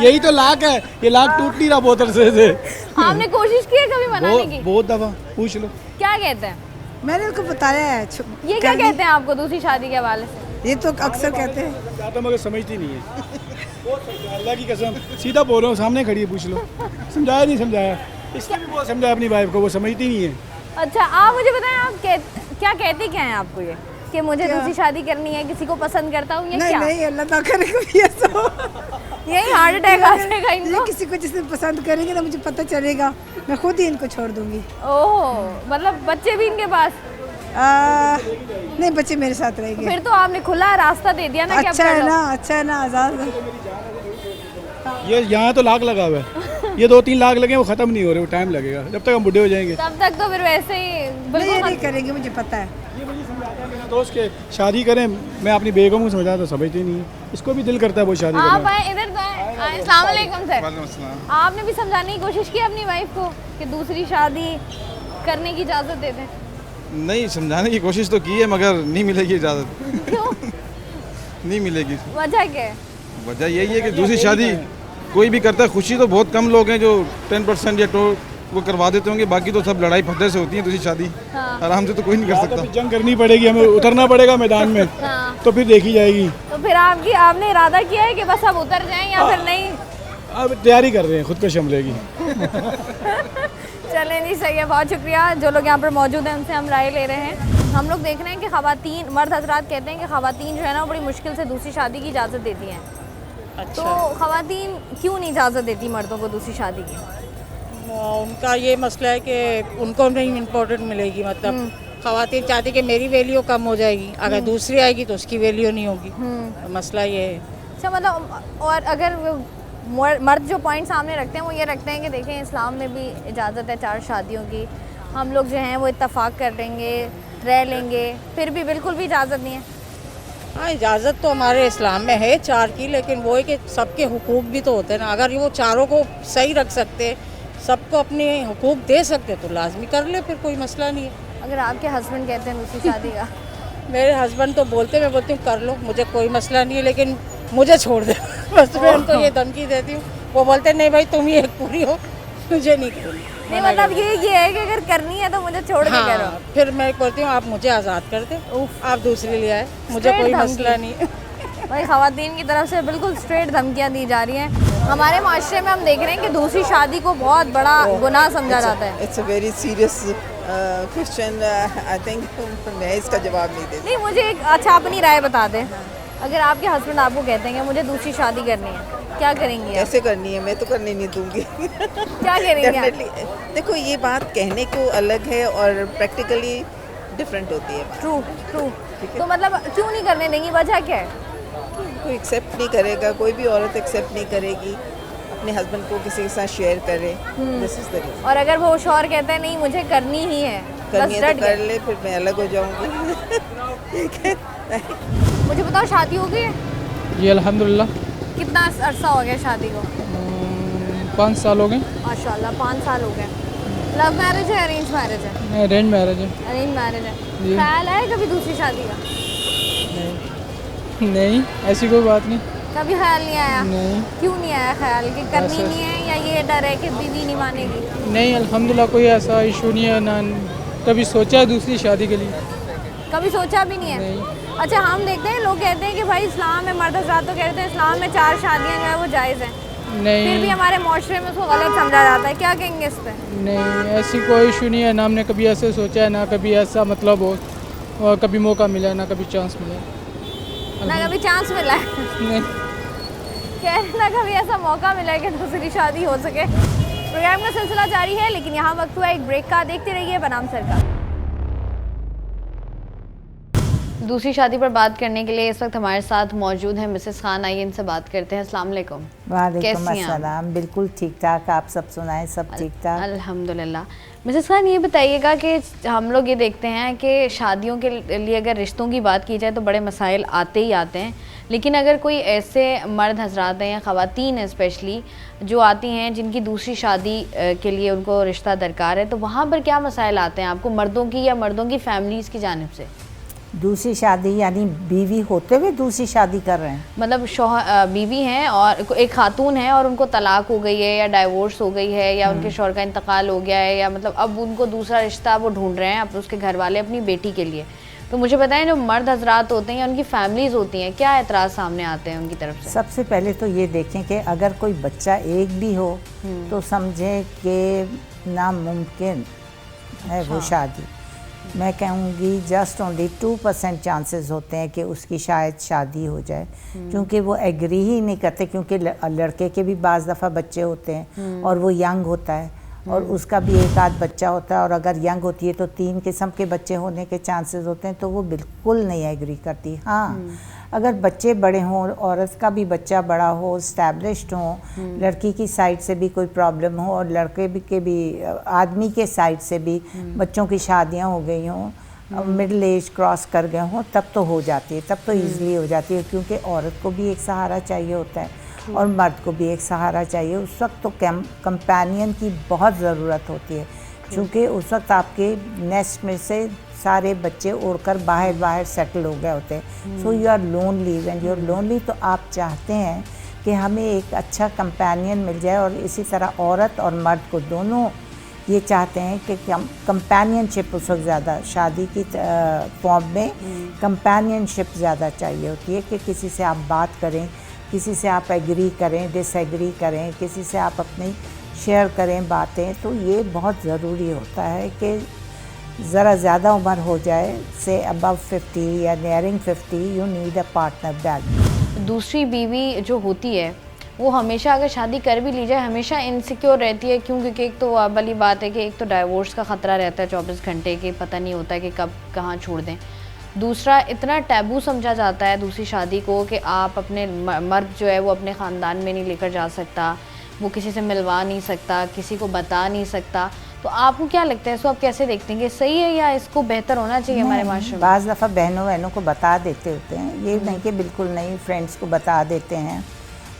यही तो लाख है, ये लाख टूट नहीं रहा बहुत अरसे से। आपने कोशिश की है कभी मनाने की? बहुत दफ़ा, पूछ लो। क्या कहते हैं? मैंने उनको बताया है। ये क्या कहते हैं आपको दूसरी शादी के हवाले से? ये तो अक्सर कहते हैं। चाहता मगर समझती नहीं है। अल्लाह की कसम सीधा बोल रहा हूँ, सामने खड़ी है, पूछ लो। समझाया नहीं समझाया, इसने भी बहुत समझाया अपनी वाइफ को, वो समझती नहीं है। अच्छा, आप मुझे बताएं आप क्या कहते क्या हैं आपको ये कि मुझे दूसरी शादी करनी है, किसी को पसंद करता हूँ, ये क्या? नहीं अल्लाह ना करे कभी ऐसा हो। यही हार्ट अटैक आ जाएगा इनको। किसी को जिसे पसंद करेंगे तो मुझे पता चलेगा, मैं खुद ही इनको छोड़ दूंगी। ओह, मतलब बच्चे भी इनके पास? नहीं, बच्चे मेरे साथ रहेंगे। फिर तो आपने खुला रास्ता दे दिया ना। अच्छा है ना, अच्छा है ना, आज़ाद है। ये यहाँ तो लाख लगा हुआ है, ये 2-3 लाख लगे वो ख़त्म नहीं हो रहे, वो टाइम लगेगा जब तक हम बुढ़े हो जाएंगे। तब तक तो फिर वैसे ही बिल्कुल नहीं करेंगे, मुझे पता है। मेरा दोस्त के शादी करें, मैं अपनी बेगम को समझा तो समझती नहीं है, इसको भी दिल करता है वो शादी करना। आप आए इधर तो आए। अस्सलाम वालेकुम सर। आपने भी समझाने की कोशिश की अपनी वाइफ को कि दूसरी शादी करने की इजाज़त दे दें? नहीं, समझाने की कोशिश तो की है मगर नहीं मिलेगी इजाज़त। क्यों? नहीं मिलेगी। वजह क्या है? वजह यही है कि दूसरी शादी कोई भी करता है, खुशी तो बहुत कम लोग हैं जो 10% या तो वो करवा देते होंगे, बाकी तो सब लड़ाई फतह से होती है दूसरी शादी। हाँ। आराम से तो कोई नहीं कर सकता। जंग करनी पड़ेगी, हमें उतरना पड़ेगा मैदान में। हाँ। तो फिर देखी जाएगी। तो फिर आपने इरादा किया है कि बस अब उतर जाएं या फिर नहीं? अब तैयारी कर रहे हैं खुद को हमले की। चले नहीं, सही है, बहुत शुक्रिया। जो लोग यहाँ पर मौजूद हैं उनसे हम राय ले रहे हैं। हम लोग देख रहे हैं कि ख़वातीन, मर्द हजरात कहते हैं कि ख़वातीन जो है ना बड़ी मुश्किल से दूसरी शादी की इजाज़त देती हैं। अच्छा। तो ख़वातीन क्यों नहीं इजाज़त देती मर्दों को दूसरी शादी की? उनका ये मसला है कि उनको नहीं इम्पोर्टेंट मिलेगी, मतलब ख़वातीन चाहती कि मेरी वैल्यू कम हो जाएगी, अगर दूसरी आएगी तो उसकी वैल्यू नहीं होगी। तो मसला ये है। अच्छा, मतलब और अगर मर्द जो पॉइंट सामने रखते हैं वो ये रखते हैं कि देखें इस्लाम में भी इजाज़त है 4 शादियों की, हम लोग जो हैं वो इत्तफाक कर लेंगे, रह लेंगे, फिर भी बिल्कुल भी इजाज़त नहीं है। हाँ, इजाज़त तो हमारे इस्लाम में है 4 की, लेकिन वो है कि सबके हुकूक भी तो होते हैं ना। अगर वो चारों को सही रख सकते, सबको अपने हुकूक दे सकते तो लाजमी कर ले, फिर कोई मसला नहीं है। अगर आपके हस्बैंड कहते हैं दूसरी शादी का? मेरे हस्बैंड तो बोलते, मैं बोलती हूँ कर लो, मुझे कोई मसला नहीं है, लेकिन मुझे छोड़ दे। बस मैं उनको ये धमकी देती हूँ, वो बोलते नहीं भाई तुम ही एक पूरी हो, मुझे नहीं करनी। नहीं, मतलब ये है कि अगर करनी है तो मुझे छोड़ के करो। फिर मैं बोलती हूँ आप मुझे आज़ाद कर दे, आप दूसरी ले आए, मुझे कोई मसला नहीं। भाई ख़वातीन की तरफ से बिल्कुल स्ट्रेट धमकियाँ दी जा रही हैं। हमारे माशरे में हम देख रहे हैं कि दूसरी शादी को बहुत बड़ा गुनाह समझा जाता है। It's a very serious question, I think मैं इसका जवाब नहीं देती। नहीं, मुझे एक अच्छा अपनी राय बता दें। अगर आपके हस्बैंड आपको कहते हैं कि मुझे दूसरी शादी करनी है, क्या करेंगी? कैसे करनी है? मैं तो करने नहीं दूंगी। क्या करेंगी? देखो, ये बात कहने को अलग है और प्रैक्टिकली डिफरेंट होती है। ट्रू। तो मतलब क्यों नहीं करने देंगी, वजह क्या है? कोई एक्सेप्ट नहीं करेगा, कोई भी औरत एक्सेप्ट नहीं करेगी अपने हस्बैंड को किसी के साथ शेयर करे। This is the reason. और अगर वो शौहर कहते हैं नहीं मुझे करनी ही है, करनी है तो कर ले, फिर मैं अलग हो जाऊंगी। ठीक है। मुझे बताओ, शादी हो गई है? जी अल्हम्दुलिल्लाह। कितना अरसा हो गया शादी को? 5 साल हो गए। माशाल्लाह, 5 साल हो गए। लव मैरिज है, अरेंज मैरिज है? अरेंज मैरिज है। अरेंज मैरिज है। ख्याल है कभी दूसरी शादी का? नहीं, ऐसी कोई बात नहीं। कभी ख्याल नहीं आया? नहीं। क्यों नहीं आया ख्याल कि करनी नहीं है, या ये डर है कि बीवी नहीं मानेगी? नहीं, अल्हम्दुलिल्लाह कोई ऐसा इशू नहीं है, ना कभी सोचा है दूसरी शादी के लिए। कभी सोचा भी नहीं है? नहीं। अच्छा, हम देखते हैं लोग कहते हैं कि भाई इस्लाम में, मर्द हज़रात तो कहते हैं इस्लाम में 4 शादियाँ जो है वो जायज़ हैं। नहीं, फिर भी हमारे माशरे में उसको गलत समझा जाता है, क्या कहेंगे इस पर? नहीं, ऐसी कोई इशू नहीं है, ना हमने कभी ऐसे सोचा है, ना कभी ऐसा मतलब हो, और कभी मौका मिला, ना कभी चांस मिला। ना कभी चांस मिला है? नहीं। क्या ना कभी ऐसा मौका मिला है कि दूसरी शादी हो सके। प्रोग्राम का सिलसिला जारी है, लेकिन यहाँ वक्त हुआ एक ब्रेक का। देखते रहिए बनाम सरकार। दूसरी शादी पर बात करने के लिए इस वक्त हमारे साथ मौजूद हैं मिसेस खान। आइए इनसे बात करते हैं। अस्सलाम वालेकुम। वालेकुम अस्सलाम। बिल्कुल ठीक ठाक, आप सब सुनाएं? सब ठीक ठाक अल्हम्दुलिल्लाह। मिसेस खान ये बताइएगा कि हम लोग ये देखते हैं कि शादियों के लिए अगर रिश्तों की बात की जाए तो बड़े मसाइल आते ही आते हैं, लेकिन अगर कोई ऐसे मर्द हजरात हैं या ख़वातीन हैं स्पेशली जो आती हैं जिनकी दूसरी शादी के लिए उनको रिश्ता दरकार है, तो वहाँ पर क्या मसाइल आते हैं आपको, मर्दों की या मर्दों की फैमिलीज़ की जानिब से? दूसरी शादी यानी बीवी होते हुए दूसरी शादी कर रहे हैं? मतलब बीवी हैं और एक खातून है और उनको तलाक हो गई है या डाइवोर्स हो गई है या उनके शौहर का इंतकाल हो गया है, या मतलब अब उनको दूसरा रिश्ता वो ढूंढ रहे हैं अब उसके घर वाले अपनी बेटी के लिए। तो मुझे बताएं जो मर्द हजरात होते हैं या उनकी फैमिलीज़ होती हैं, क्या एतराज़ सामने आते हैं उनकी तरफ से? सबसे पहले तो ये देखें कि अगर कोई बच्चा एक भी हो तो समझें कि नामुमकिन है वो शादी। मैं कहूँगी जस्ट ओनली 2% चांसेस होते हैं कि उसकी शायद शादी हो जाए, क्योंकि वो एग्री ही नहीं करते, क्योंकि लड़के के भी बाज़ दफ़ा बच्चे होते हैं और वो यंग होता है और उसका भी एक आध बच्चा होता है, और अगर यंग होती है तो 3 किस्म के बच्चे होने के चांसेस होते हैं, तो वो बिल्कुल नहीं एग्री करती। हाँ, अगर बच्चे बड़े हों, औरत का भी बच्चा बड़ा हो, इस्टेब्लिश्ड हो, लड़की की साइड से भी कोई प्रॉब्लम हो और लड़के भी के भी आदमी के साइड से भी बच्चों की शादियां हो गई हों, मिडिल एज क्रॉस कर गए हों, तब तो हो जाती है, तब तो ईज़िली हो जाती है, क्योंकि औरत को भी एक सहारा चाहिए होता है और मर्द को भी एक सहारा चाहिए। उस वक्त तो कंपेनियन की बहुत ज़रूरत होती है, क्योंकि उस वक्त आपके नेस्ट में से सारे बच्चे उड़कर बाहर सेटल हो गए होते हैं। So you are lonely. When you are lonely तो आप चाहते हैं कि हमें एक अच्छा कंपेनियन मिल जाए, और इसी तरह औरत और मर्द को दोनों ये चाहते हैं कि कंपेनियनशिप उस वक्त ज़्यादा शादी की फॉर्म में कंपेनियनशिप ज़्यादा चाहिए होती है, कि किसी से आप बात करें, किसी से आप एग्री करें, डिसएग्री करें, किसी से आप अपनी शेयर करें बातें। तो ये बहुत ज़रूरी होता है कि ज़रा ज़्यादा उम्र हो जाए, से अबव 50 या nearing 50, you need a partner bad. दूसरी बीवी जो होती है वो हमेशा अगर शादी कर भी ली जाए हमेशा इनसिक्योर रहती है, क्यों? क्योंकि एक तो वाली बात है कि एक तो डाइवोर्स का ख़तरा रहता है 24 घंटे के, पता नहीं होता है कि कब कहाँ छोड़ दें। दूसरा, इतना टैबू समझा जाता है दूसरी शादी को कि आप अपने मर्द जो है वो अपने ख़ानदान में नहीं लेकर जा सकता, वो किसी से मिलवा नहीं सकता, किसी को बता नहीं सकता। तो आपको क्या लगता है, इसको आप कैसे देखते हैं कि सही है या इसको बेहतर होना चाहिए हमारे माशरे में? बाज़ दफ़ा बहनों को बता देते होते हैं, ये नहीं कि बिल्कुल नहीं, फ्रेंड्स को बता देते हैं।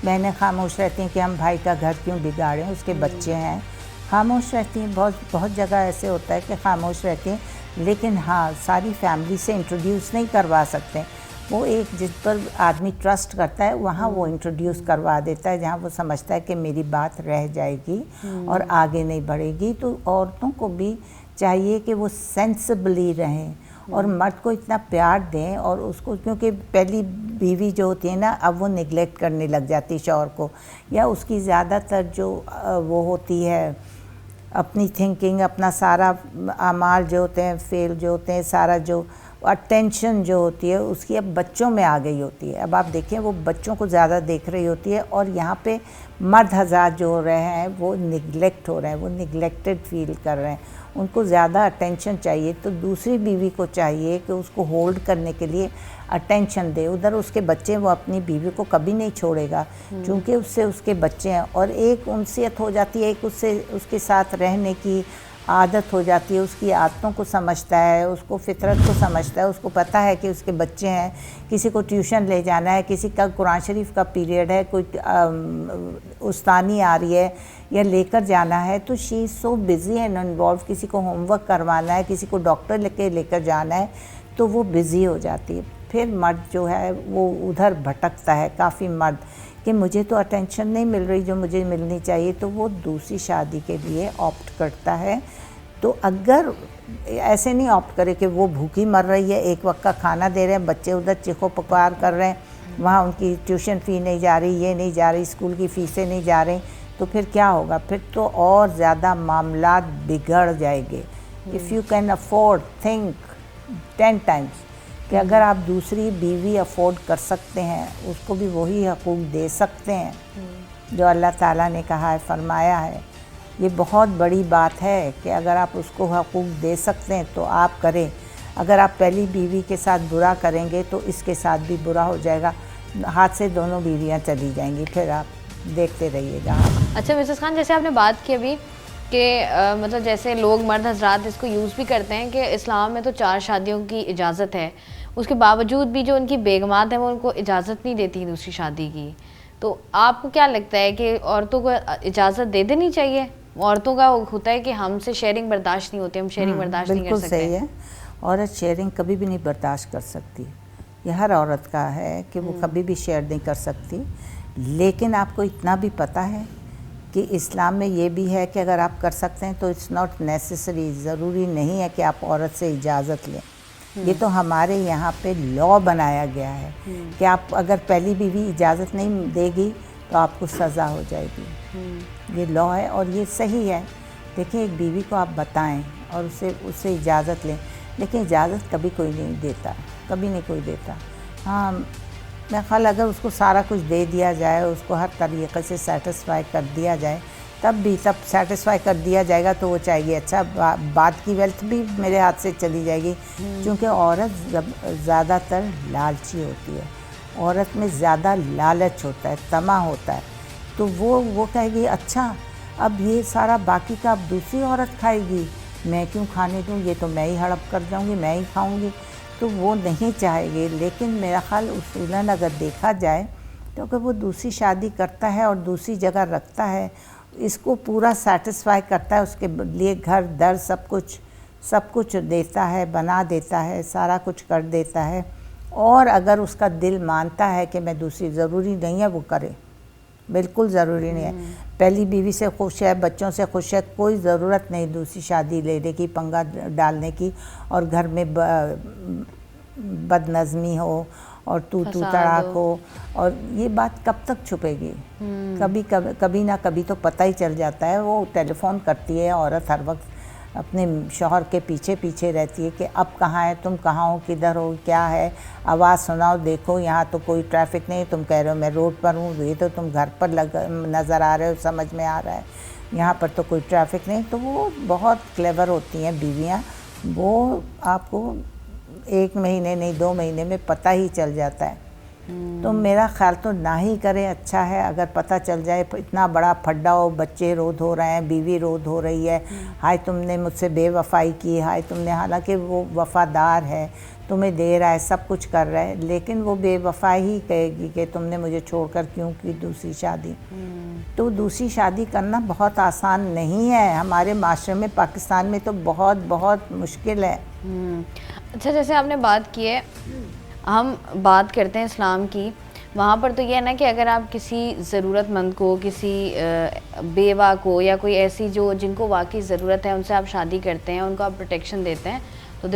बहनें खामोश रहती हैं कि हम भाई का घर क्यों बिगाड़ें, उसके बच्चे हैं, खामोश रहती हैं। बहुत जगह ऐसे होता है कि खामोश रहती हैं, लेकिन हाँ, सारी फैमिली से इंट्रोड्यूस नहीं करवा सकते। वो एक जिस पर आदमी ट्रस्ट करता है वहाँ वो इंट्रोड्यूस करवा देता है, जहाँ वो समझता है कि मेरी बात रह जाएगी और आगे नहीं बढ़ेगी। तो औरतों को भी चाहिए कि वो सेंसिबली रहें और मर्द को इतना प्यार दें, और उसको, क्योंकि पहली बीवी जो होती है ना, अब वो निगलेक्ट करने लग जाती है शौहर को, या उसकी ज़्यादातर जो वो होती है अपनी थिंकिंग, अपना सारा आमाल जो होते हैं, फेल जो होते हैं, सारा जो अटेंशन जो होती है उसकी अब बच्चों में आ गई होती है। अब आप देखें वो बच्चों को ज़्यादा देख रही होती है, और यहाँ पे मर्द हज़ार जो हो रहे हैं वो निगलेक्ट हो रहे हैं, वो निगलेक्टेड फील कर रहे हैं, उनको ज़्यादा अटेंशन चाहिए। तो दूसरी बीवी को चाहिए कि उसको होल्ड करने के लिए अटेंशन दे। उधर उसके बच्चे, वो अपनी बीवी को कभी नहीं छोड़ेगा क्योंकि उससे उसके बच्चे हैं, और एक उनसियत हो जाती है, एक उससे उसके साथ रहने की आदत हो जाती है, उसकी आदतों को समझता है, उसको फितरत को समझता है, उसको पता है कि उसके बच्चे हैं, किसी को ट्यूशन ले जाना है, किसी का कुरान शरीफ का पीरियड है, कोई उस्तानी आ रही है या लेकर जाना है, तो she is so busy and involve, किसी को होमवर्क करवाना है, किसी को डॉक्टर लेकर जाना है, तो वो बिज़ी हो जाती है। फिर मर्द जो है वो उधर भटकता है, काफ़ी मर्द, कि मुझे तो अटेंशन नहीं मिल रही जो मुझे मिलनी चाहिए, तो वो दूसरी शादी के लिए ऑप्ट करता है। तो अगर ऐसे नहीं ऑप्ट करे कि वो भूखी मर रही है, एक वक्त का खाना दे रहे हैं, बच्चे उधर चीखो पुकार कर रहे हैं, वहाँ उनकी ट्यूशन फ़ी नहीं जा रही, ये नहीं जा रही, स्कूल की फ़ीसें नहीं जा रही, तो फिर क्या होगा? फिर तो और ज़्यादा मामलात बिगड़ जाएंगे। If you can afford, think 10 times कि अगर आप दूसरी बीवी अफोर्ड कर सकते हैं उसको भी वही हकूक़ दे सकते हैं जो अल्लाह ताला ने कहा है, फरमाया है। ये बहुत बड़ी बात है कि अगर आप उसको हकूक़ दे सकते हैं तो आप करें। अगर आप पहली बीवी के साथ बुरा करेंगे तो इसके साथ भी बुरा हो जाएगा, हाथ से दोनों बीवियां चली जाएंगी, फिर आप देखते रहिएगा। अच्छा मिसेस खान, जैसे आपने बात की अभी कि मतलब जैसे लोग मर्द हजरात इसको यूज़ भी करते हैं कि इस्लाम में तो 4 शादियों की इजाज़त है, उसके बावजूद भी जो उनकी बेगमात हैं वो उनको इजाज़त नहीं देती दूसरी शादी की। तो आपको क्या लगता है कि औरतों को इजाज़त दे देनी चाहिए? औरतों का होता है कि हमसे शेयरिंग बर्दाश्त नहीं होती, हम शेयरिंग बर्दाश्त नहीं कर सकते। बिल्कुल सही है, औरत शेयरिंग कभी भी नहीं बर्दाश्त कर सकती। ये हर औरत का है कि वो कभी भी शेयर नहीं कर सकती। लेकिन आपको इतना भी पता है कि इस्लाम में ये भी है कि अगर आप कर सकते हैं तो इट्स नॉट नेसेसरी, ज़रूरी नहीं है कि आप औरत से इजाज़त लें। ये तो हमारे यहाँ पे लॉ बनाया गया है कि आप अगर पहली बीवी इजाज़त नहीं देगी तो आपको सज़ा हो जाएगी। ये लॉ है और ये सही है। देखिए, एक बीवी को आप बताएं और उससे इजाज़त लें, लेकिन इजाज़त कभी कोई नहीं देता, कभी नहीं कोई देता। हाँ, मैं ख्याल अगर उसको सारा कुछ दे दिया जाए, उसको हर तरीक़े से सेटिस्फाई कर दिया जाए, तब सेटिस्फाई कर दिया जाएगा तो वो चाहेगी। अच्छा, बाद की वेल्थ भी मेरे हाथ से चली जाएगी, क्योंकि औरत ज़्यादातर लालची होती है। औरत में ज़्यादा लालच होता है, तमा होता है, तो वो कहेगी अच्छा अब ये सारा बाकी का अब दूसरी औरत खाएगी, मैं क्यों खाने दूँ, ये तो मैं ही हड़प कर जाऊँगी, मैं ही खाऊँगी, तो वो नहीं चाहेगी। लेकिन मेरा ख्याल उसूलन अगर देखा जाए तो अगर वो दूसरी शादी करता है और दूसरी जगह रखता है, इसको पूरा सेटिस्फाई करता है, उसके लिए घर दर सब कुछ देता है, बना देता है, सारा कुछ कर देता है, और अगर उसका दिल मानता है कि मैं दूसरी, ज़रूरी नहीं है वो करे, बिल्कुल ज़रूरी नहीं है। पहली बीवी से खुश है, बच्चों से खुश है, कोई ज़रूरत नहीं दूसरी शादी लेने की, पंगा डालने की, और घर में बदनज़मी हो और तू तड़ाक हो, और ये बात कब तक छुपेगी? कभी ना कभी तो पता ही चल जाता है। वो टेलीफोन करती है औरत, हर वक्त अपने शौहर के पीछे रहती है कि अब कहाँ है, तुम कहाँ हो, किधर हो, क्या है, आवाज़ सुनाओ, देखो यहाँ तो कोई ट्रैफिक नहीं, तुम कह रहे हो मैं रोड पर हूँ, ये तो तुम घर पर नज़र आ रहे हो, समझ में आ रहा है, यहाँ पर तो कोई ट्रैफिक नहीं। तो वो बहुत क्लेवर होती हैं बीवियाँ, वो आपको 1 महीने नहीं 2 महीने में पता ही चल जाता है। तो मेरा ख्याल तो ना ही करें, अच्छा है। अगर पता चल जाए इतना बड़ा फड्डा हो, बच्चे रोध हो रहे हैं, बीवी रोध हो रही है, हाय तुमने मुझसे बेवफाई की, हाय तुमने, हालांकि वो वफ़ादार है, तुम्हें दे रहा है, सब कुछ कर रहा है, लेकिन वो बेवफाई ही कहेगी कि तुमने मुझे छोड़कर क्यों की दूसरी शादी। तो दूसरी शादी करना बहुत आसान नहीं है हमारे माशरे में, पाकिस्तान में तो बहुत बहुत मुश्किल है। अच्छा, जैसे आपने बात की है, हम बात करते हैं इस्लाम की, वहाँ पर तो ये है ना कि अगर आप किसी ज़रूरतमंद को, किसी बेवा को, या कोई ऐसी जो जिनको वाकई ज़रूरत है, उनसे आप शादी करते हैं, उनको आप प्रोटेक्शन देते हैं, तो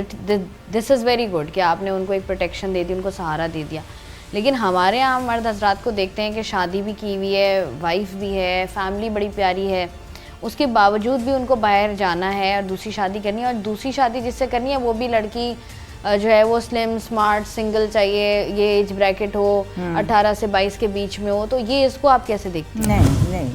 दिस इज़ वेरी गुड कि आपने उनको एक प्रोटेक्शन दे दी, उनको सहारा दे दिया। लेकिन हमारे यहाँ मर्द हजरात को देखते हैं कि शादी भी की हुई है, वाइफ भी है, फैमिली बड़ी प्यारी है, उसके बावजूद भी उनको बाहर जाना है और दूसरी शादी करनी है, और दूसरी शादी जिससे करनी है वो भी लड़की जो है वो स्लिम, स्मार्ट, सिंगल चाहिए, ये एज ब्रैकेट हो 18 से 22 के बीच में हो। तो ये इसको आप कैसे देखते हैं? नहीं,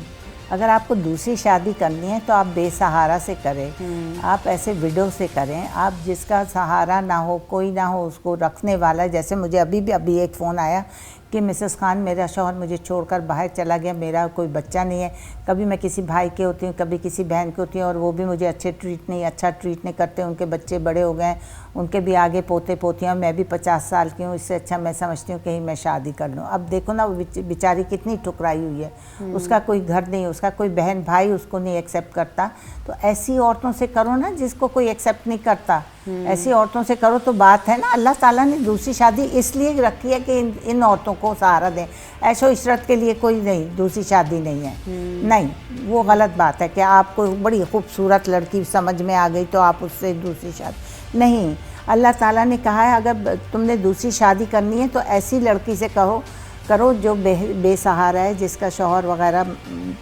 अगर आपको दूसरी शादी करनी है तो आप बेसहारा से करें, आप ऐसे विडो से करें, आप जिसका सहारा ना हो, कोई ना हो उसको रखने वाला। जैसे मुझे अभी एक फ़ोन आया कि मिसेस खान, मेरा शौहर मुझे छोड़कर बाहर चला गया, मेरा कोई बच्चा नहीं है। कभी मैं किसी भाई के होती हूँ, कभी किसी बहन के होती हूँ, और वो भी मुझे अच्छा ट्रीट नहीं करते, उनके बच्चे बड़े हो गए, उनके भी आगे पोते पोतियाँ, मैं भी 50 साल की हूँ, इससे अच्छा मैं समझती हूँ कहीं मैं शादी कर लूँ। अब देखो ना, वो बेचारी कितनी ठुकराई हुई है, उसका कोई घर नहीं, उसका कोई बहन भाई उसको नहीं एक्सेप्ट करता। तो ऐसी औरतों से करो ना जिसको कोई एक्सेप्ट नहीं करता, ऐसी औरतों से करो तो बात है ना। अल्लाह ताला ने दूसरी शादी इसलिए रखी है कि इन औरतों को सहारा दें, ऐशो इशरत के लिए कोई नहीं, दूसरी शादी नहीं है। नहीं, वो गलत बात है कि आपको बड़ी खूबसूरत लड़की समझ में आ गई तो आप उससे दूसरी शादी नहीं। अल्लाह ताला ने कहा है अगर तुमने दूसरी शादी करनी है तो ऐसी लड़की से करो जो बेसहारा है, जिसका शौहर वगैरह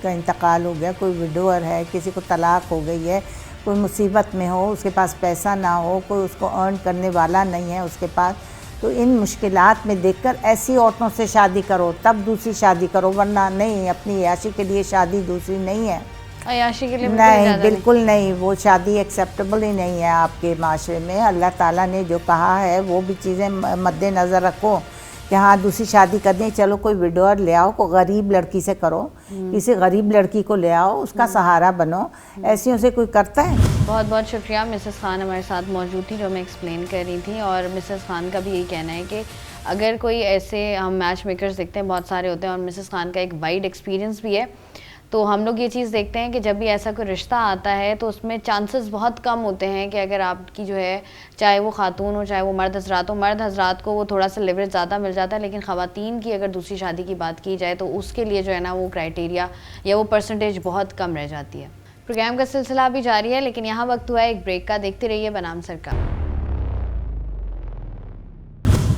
का इंतकाल हो गया, कोई विडोअर है, किसी को तलाक हो गई है, कोई मुसीबत में हो, उसके पास पैसा ना हो, कोई उसको अर्न करने वाला नहीं है उसके पास, तो इन मुश्किलात में देखकर ऐसी औरतों से शादी करो, तब दूसरी शादी करो, वरना नहीं। अपनी याशी के लिए शादी दूसरी नहीं है, अय्याशी के लिए नहीं, बिल्कुल नहीं। वो शादी एक्सेप्टेबल ही नहीं है आपके माशरे में। अल्लाह ताला ने जो कहा है वो भी चीज़ें मद्देनज़र रखो कि हाँ दूसरी शादी करनी, चलो कोई विडोअर ले आओ, कोई गरीब लड़की से करो, किसी गरीब लड़की को ले आओ, उसका सहारा बनो। ऐसियों से कोई करता है? बहुत बहुत शुक्रिया। मिसेस खान हमारे साथ मौजूद थी जो मैं एक्सप्लेन कर रही थी, और मिसेस खान का भी यही कहना है कि अगर कोई ऐसे हम मैच मेकर्स देखते हैं बहुत सारे होते हैं, और मिसेस खान का एक वाइड एक्सपीरियंस भी है, तो हम लोग ये चीज़ देखते हैं कि जब भी ऐसा कोई रिश्ता आता है तो उसमें चांसेस बहुत कम होते हैं कि अगर आपकी जो है, चाहे वो खातून हो चाहे वो मर्द हजरात हो, मर्द हजरात को वो थोड़ा सा लिवरेज ज़्यादा मिल जाता है, लेकिन ख़वातीन की अगर दूसरी शादी की बात की जाए तो उसके लिए जो है ना वो क्राइटेरिया या वो परसेंटेज बहुत कम रह जाती है। प्रोग्राम का सिलसिला अभी जारी है, लेकिन यहाँ वक्त हुआ है एक ब्रेक का। देखते रहिए बनाम सरकार।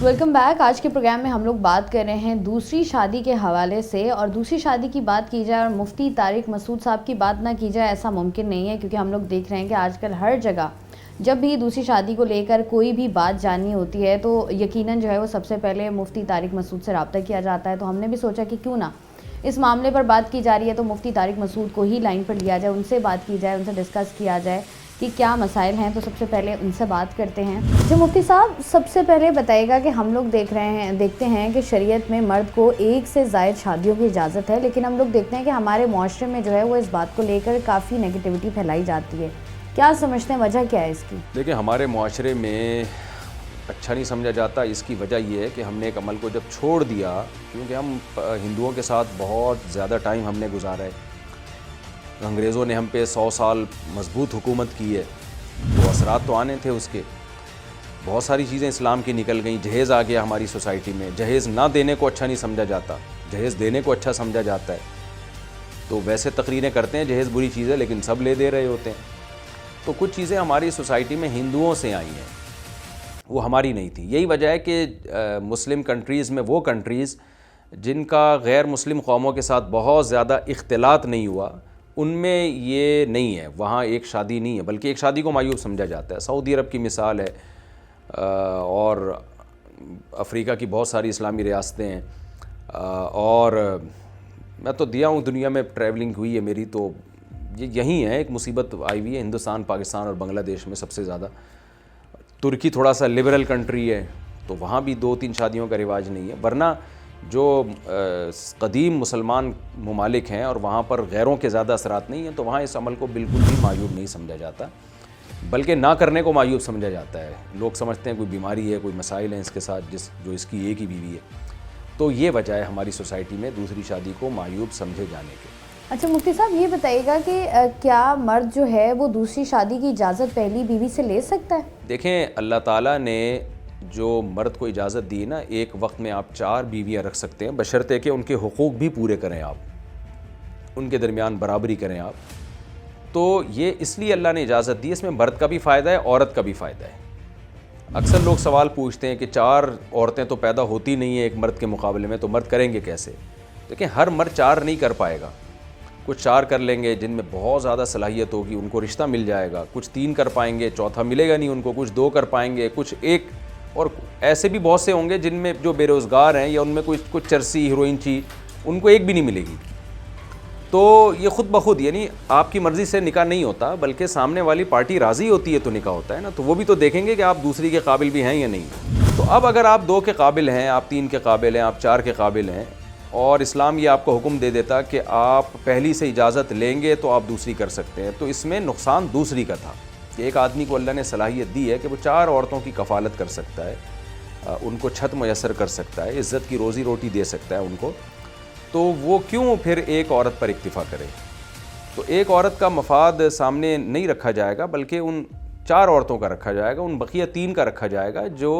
Welcome back. आज के प्रोग्राम में हम लोग बात कर रहे हैं दूसरी शादी के हवाले से, और दूसरी शादी की बात की जाए और मुफ्ती तारिक मसूद साहब की बात ना की जाए ऐसा मुमकिन नहीं है, क्योंकि हम लोग देख रहे हैं कि आजकल हर जगह जब भी दूसरी शादी को लेकर कोई भी बात जाननी होती है तो यकीनन जो है वो सबसे पहले मुफ्ती तारिक मसूद से रब्ता किया जाता है। तो हमने भी सोचा कि क्यों ना इस मामले पर बात की जा रही है तो मुफ्ती तारिक मसूद को ही लाइन पर लिया जाए, उनसे बात की जाए, उनसे डिस्कस किया जाए कि क्या मसाइल हैं। तो सबसे पहले उनसे बात करते हैं। जो मुफ्ती साहब, सबसे पहले बताइएगा कि हम लोग देखते हैं कि शरीयत में मर्द को एक से ज़ायद शादियों की इजाज़त है, लेकिन हम लोग देखते हैं कि हमारे मुआशरे में जो है वो इस बात को लेकर काफ़ी नेगेटिविटी फैलाई जाती है। क्या समझते हैं, वजह क्या है इसकी? देखिए, हमारे मुआशरे में अच्छा नहीं समझा जाता। इसकी वजह ये है कि हमने एक अमल को जब छोड़ दिया, क्योंकि हम हिंदुओं के साथ बहुत ज़्यादा टाइम हमने गुजारा है, अंग्रेज़ों ने हम पे 100 साल मजबूत हुकूमत की है, तो असरात तो आने थे उसके। बहुत सारी चीज़ें इस्लाम की निकल गई। जहेज़ आ गया हमारी सोसाइटी में। जहेज़ ना देने को अच्छा नहीं समझा जाता, जहेज़ देने को अच्छा समझा जाता है। तो वैसे तकरीरें करते हैं जहेज़ बुरी चीज़ है, लेकिन सब ले दे रहे होते हैं। तो कुछ चीज़ें हमारी सोसाइटी में हिंदुओं से आई हैं, वो हमारी नहीं थी। यही वजह है कि मुस्लिम कंट्रीज़ में, वो कंट्रीज़ जिनका गैर मुस्लिम कौमों के साथ बहुत ज़्यादा इख्तिलात नहीं हुआ, उनमें ये नहीं है। वहाँ एक शादी नहीं है, बल्कि एक शादी को मायूब समझा जाता है। सऊदी अरब की मिसाल है, और अफ्रीका की बहुत सारी इस्लामी रियासतें हैं, और मैं तो दिया हूँ, दुनिया में ट्रैवलिंग हुई है मेरी, तो ये यहीं है एक मुसीबत आई हुई है। हिंदुस्तान, पाकिस्तान और बांग्लादेश में सबसे ज़्यादा। तुर्की थोड़ा सा लिबरल कंट्री है, तो वहाँ भी 2-3 शादियों का रिवाज नहीं है। वरना जो कदीम मुसलमान ममालिक हैं और वहाँ पर गैरों के ज़्यादा असरात नहीं हैं, तो वहाँ इस अमल को बिल्कुल भी मायूब नहीं समझा जाता, बल्कि ना करने को मायूब समझा जाता है। लोग समझते हैं कोई बीमारी है, कोई मसाइल हैं इसके साथ, जो इसकी एक ही बीवी है। तो ये वजह है हमारी सोसाइटी में दूसरी शादी को मायूब समझे जाने के। अच्छा मुफ्ती साहब, ये बताइएगा कि क्या मर्द जो है वो दूसरी शादी की इजाज़त पहली बीवी से ले सकता है? देखें, अल्लाह ताला ने जो मर्द को इजाज़त दी ना, एक वक्त में आप 4 बीवियाँ रख सकते हैं, बशर्ते कि उनके हुकूक भी पूरे करें आप, उनके दरमियान बराबरी करें आप। तो ये इसलिए अल्लाह ने इजाज़त दी, इसमें मर्द का भी फ़ायदा है, औरत का भी फ़ायदा है। अक्सर लोग सवाल पूछते हैं कि 4 औरतें तो पैदा होती नहीं है एक मर्द के मुकाबले में, तो मर्द करेंगे कैसे? देखिए, हर मर्द 4 नहीं कर पाएगा। कुछ 4 कर लेंगे जिनमें बहुत ज़्यादा सलाहियत होगी, उनको रिश्ता मिल जाएगा। कुछ 3 कर पाएंगे, चौथा मिलेगा नहीं उनको। कुछ 2 कर पाएंगे, कुछ 1, और ऐसे भी बहुत से होंगे जिनमें जो बेरोज़गार हैं या उनमें कुछ चरसी हीरोइन ची, उनको 1 भी नहीं मिलेगी। तो ये ख़ुद ब खुद, यानी आपकी मर्ज़ी से निकाह नहीं होता, बल्कि सामने वाली पार्टी राज़ी होती है तो निकाह होता है ना। तो वो भी तो देखेंगे कि आप दूसरी के काबिल भी हैं या नहीं। तो अब अगर आप 2 के काबिल हैं, आप 3 के काबिल हैं, आप 4 के काबिल हैं, और इस्लाम ये आपको हुक्म दे देता कि आप पहली से इजाज़त लेंगे तो आप दूसरी कर सकते हैं, तो इसमें नुकसान दूसरी का था कि एक आदमी को अल्लाह ने सलाहियत दी है कि वो 4 औरतों की कफ़ालत कर सकता है, उनको छत मैसर कर सकता है, इज़्ज़त की रोज़ी रोटी दे सकता है उनको। तो वो क्यों फिर एक औरत पर इक्तिफ़ा करे? तो एक औरत का मफाद सामने नहीं रखा जाएगा, बल्कि उन 4 औरतों का रखा जाएगा, उन बकिया 3 का रखा जाएगा जो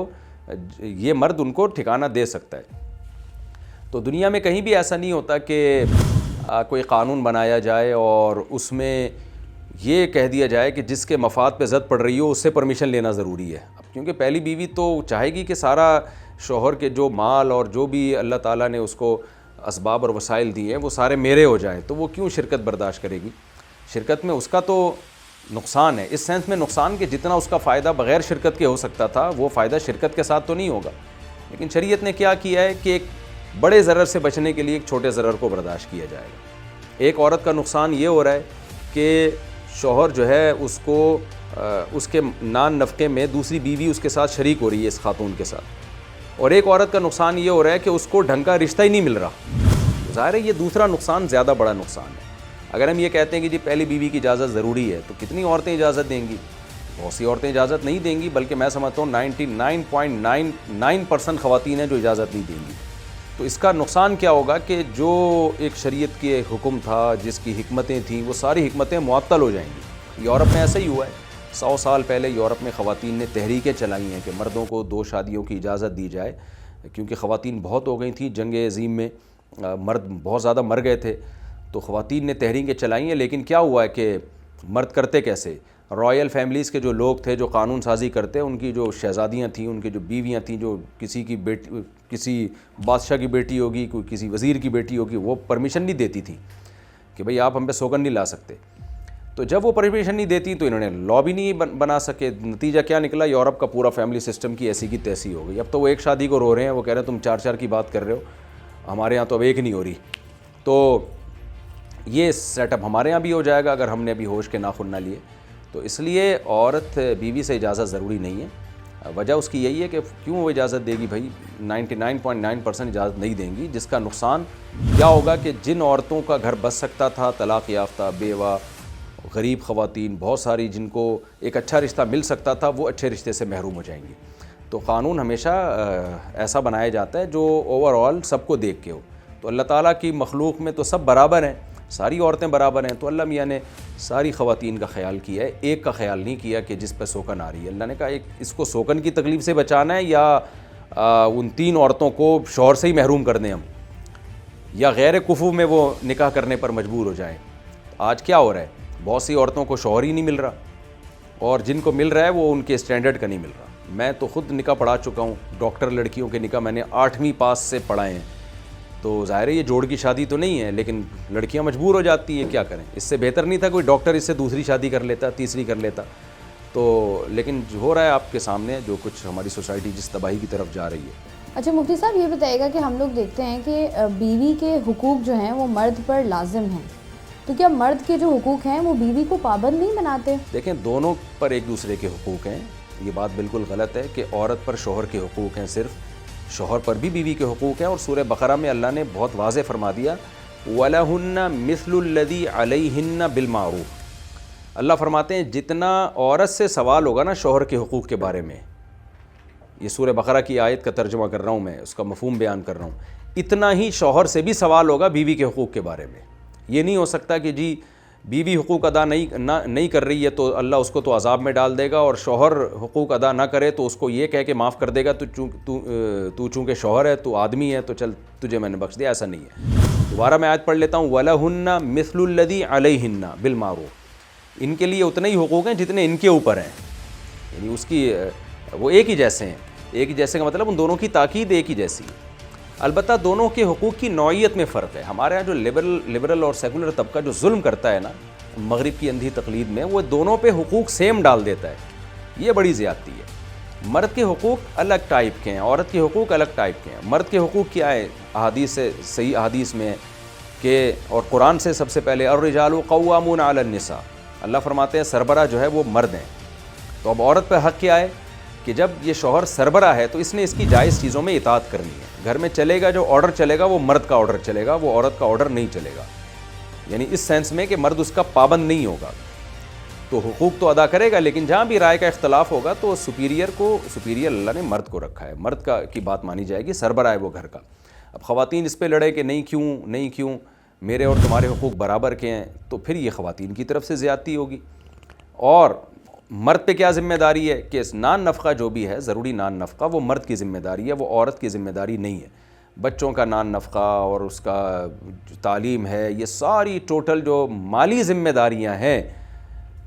ये मर्द उनको ठिकाना दे सकता है। तो दुनिया में कहीं भी ऐसा नहीं होता कि कोई क़ानून बनाया जाए और उसमें ये कह दिया जाए कि जिसके मफाद पे ज़द पड़ रही हो उससे परमिशन लेना ज़रूरी है। अब क्योंकि पहली बीवी तो चाहेगी कि सारा शौहर के जो माल और जो भी अल्लाह ताला ने उसको असबाब और वसाइल दिए हैं वो सारे मेरे हो जाएं, तो वो क्यों शिरकत बर्दाश्त करेगी? शिरकत में उसका तो नुकसान है, इस सेंस में नुकसान कि जितना उसका फ़ायदा बग़ैर शिरकत के हो सकता था, वो फ़ायदा शिरकत के साथ तो नहीं होगा। लेकिन शरीयत ने क्या किया है कि एक बड़े ज़रर से बचने के लिए एक छोटे ज़रर को बर्दाश्त किया जाएगा। एक औरत का नुकसान ये हो रहा है कि शौहर जो है उसको उसके नान नफ़क़े में दूसरी बीवी उसके साथ शरीक हो रही है इस खातून के साथ, और एक औरत का नुकसान ये हो रहा है कि उसको ढंग का रिश्ता ही नहीं मिल रहा। ज़ाहिर है ये दूसरा नुकसान ज़्यादा बड़ा नुकसान है। अगर हम ये कहते हैं कि जी पहली बीवी की इजाज़त ज़रूरी है, तो कितनी औरतें इजाज़त देंगी? बहुत सी औरतें इजाज़त नहीं देंगी, बल्कि मैं समझता हूँ 99.99% ख़वातीन हैं जो इजाज़त नहीं देंगी। तो इसका नुकसान क्या होगा कि जो एक शरीयत के हुक्म था, जिसकी हिकमतें थीं, वो सारी हिकमतें मुअत्तल हो जाएंगी। यूरोप में ऐसा ही हुआ है। 100 साल पहले यूरोप में ख़वातीन ने तहरीकें चलाई हैं कि मर्दों को 2 शादियों की इजाज़त दी जाए, क्योंकि ख़वातीन बहुत हो गई थी। जंग अज़ीम में मर्द बहुत ज़्यादा मर गए थे, तो ख़वातीन ने तहरीकें चलाई हैं। लेकिन क्या हुआ है कि मर्द करते कैसे? रॉयल फैमिलीज़ के जो लोग थे, जो कानून साजी करते, उनकी जो शहज़ादियाँ थीं, उनकी जो बीवियाँ थीं, जो किसी की बेटी, किसी बादशाह की बेटी होगी, कोई किसी वज़ीर की बेटी होगी, वो परमिशन नहीं देती थी कि भाई आप हम पे सौगंध नहीं ला सकते। तो जब वो परमिशन नहीं देती तो इन्होंने लॉ भी नहीं बना सके। नतीजा क्या निकला? यूरोप का पूरा फैमिली सिस्टम की ऐसी की तैसी हो गई। अब तो वो एक शादी को रो रहे हैं, वो कह रहे हैं तुम 4-4 की बात कर रहे हो, हमारे यहाँ तो अब एक नहीं हो रही। तो ये सेटअप हमारे यहाँ भी हो जाएगा अगर हमने अभी होश के नाखुन ना लिए। तो इसलिए औरत बीवी से इजाज़त ज़रूरी नहीं है। वजह उसकी यही है कि क्यों वो इजाज़त देगी भाई? 99.9% इजाज़त नहीं देंगी, जिसका नुकसान क्या होगा कि जिन औरतों का घर बच सकता था, तलाक़ याफ्ता, बेवा, गरीब ख़वातीन बहुत सारी, जिनको एक अच्छा रिश्ता मिल सकता था, वो अच्छे रिश्ते से महरूम हो जाएंगी। तो क़ानून हमेशा ऐसा बनाया जाता है जो ओवरऑल सबको देख के हो। तो अल्लाह ताला की मखलूक में तो सब बराबर हैं, सारी औरतें बराबर हैं। तो अल्लाह मियाँ ने सारी ख़वातीन का ख्याल किया है, एक का ख्याल नहीं किया कि जिस पर सोकन आ रही है। अल्लाह ने कहा एक इसको सोकन की तकलीफ़ से बचाना है या उन 3 औरतों को शौहर से ही महरूम कर दें हम, या गैर कुफू में वो निकाह करने पर मजबूर हो जाएँ। आज क्या हो रहा है? बहुत सी औरतों को शौहर ही नहीं मिल रहा, और जिनको मिल रहा है वो उनके स्टैंडर्ड का नहीं मिल रहा। मैं तो ख़ुद निकाह पढ़ा चुका हूँ, डॉक्टर लड़कियों के निकाह मैंने 8वीं पास से पढ़ाए हैं। तो ज़ाहिर है ये जोड़ की शादी तो नहीं है, लेकिन लड़कियां मजबूर हो जाती है, क्या करें? इससे बेहतर नहीं था कोई डॉक्टर इससे दूसरी शादी कर लेता, तीसरी कर लेता। तो लेकिन जो हो रहा है आपके सामने, जो कुछ हमारी सोसाइटी जिस तबाही की तरफ जा रही है। अच्छा मुफ्ती साहब, ये बताइएगा कि हम लोग देखते हैं कि बीवी के हुकूक जो हैं वो मर्द पर लाजिम हैं, तो क्या मर्द के जो हुकूक हैं वो बीवी को पाबंद नहीं बनाते? देखें, दोनों पर एक दूसरे के हुकूक हैं। ये बात बिल्कुल गलत है कि औरत पर शौहर के हुकूक हैं, सिर्फ शौहर पर भी बीवी के हुकूक हैं। और सूरह बकरा में अल्लाह ने बहुत वाज़ेह फरमा दिया, वलहुन्ना मिस्लुल्लज़ी अलैहिन्ना बिलमारूफ। अल्लाह फरमाते हैं जितना औरत से सवाल होगा ना शौहर के हुकूक के बारे में, ये सूरह बकरा की आयत का तर्जुमा कर रहा हूँ मैं, उसका मफहूम बयान कर रहा हूँ, इतना ही शौहर से भी सवाल होगा बीवी के हुकूक के बारे में। ये नहीं हो सकता कि जी बीवी हुकूक अदा नहीं कर रही है तो अल्लाह उसको तो अजाब में डाल देगा, और शौहर हुकूक अदा ना करे तो उसको ये कह के माफ़ कर देगा, तू चूँकि शौहर है, तू आदमी है, तो चल तुझे मैंने बख्श दिया। ऐसा नहीं है। दोबारा मैं आयत पढ़ लेता हूँ, वलहुन्ना मिस्लुल्लज़ी अलैहिन्ना बिलमारूफ। इनके लिए उतने ही हुकूक हैं जितने इनके ऊपर हैं, यानी उसकी वो एक ही जैसे हैं। एक ही जैसे का मतलब उन दोनों की ताकीद एक ही जैसी है। अलबत्ता दोनों के हुकूक की नौइयत में फ़र्क है। हमारे यहाँ जो लिबरल और सेकुलर तबका जो जुल्म करता है ना मगरिब की अंधी तकलीद में, वो दोनों पे हुकूक सेम डाल देता है। ये बड़ी ज़्यादती है। मर्द के हुकूक अलग टाइप के हैं, औरत के हुकूक अलग टाइप के हैं। मर्द के हुकूक क्या है? अहादीस से, सही अहादीस में कि, और कुरान से सबसे पहले, अर्रिजालु क़व्वामून अलन निसा, अल्लाह फरमाते हैं सरबरा जो है वो मर्द हैं। तो अब औरत पर हक़ क्या है कि जब ये शौहर सरबरा है तो इसने इसकी जायज़ चीज़ों में इताअत करनी है। घर में चलेगा जो ऑर्डर चलेगा वो मर्द का ऑर्डर चलेगा, वो औरत का ऑर्डर नहीं चलेगा। यानी इस सेंस में कि मर्द उसका पाबंद नहीं होगा, तो हुकूक तो अदा करेगा, लेकिन जहाँ भी राय का इख्तलाफ होगा तो सुपीरियर अल्लाह ने मर्द को रखा है, मर्द की बात मानी जाएगी, सरबरा है वो घर का। अब ख़वातीन इस पर लड़े कि नहीं क्यों मेरे और तुम्हारे हुकूक बराबर के हैं, तो फिर ये ख़वातीन की तरफ से ज़्यादती होगी। और मर्द पे क्या ज़िम्मेदारी है कि नान नफ़क़ा जो भी है, ज़रूरी नान नफ़क़ा वो मर्द की ज़िम्मेदारी है, वो औरत की ज़िम्मेदारी नहीं है। बच्चों का नान नफ़क़ा और उसका जो तालीम है, ये सारी टोटल जो माली ज़िम्मेदारियाँ हैं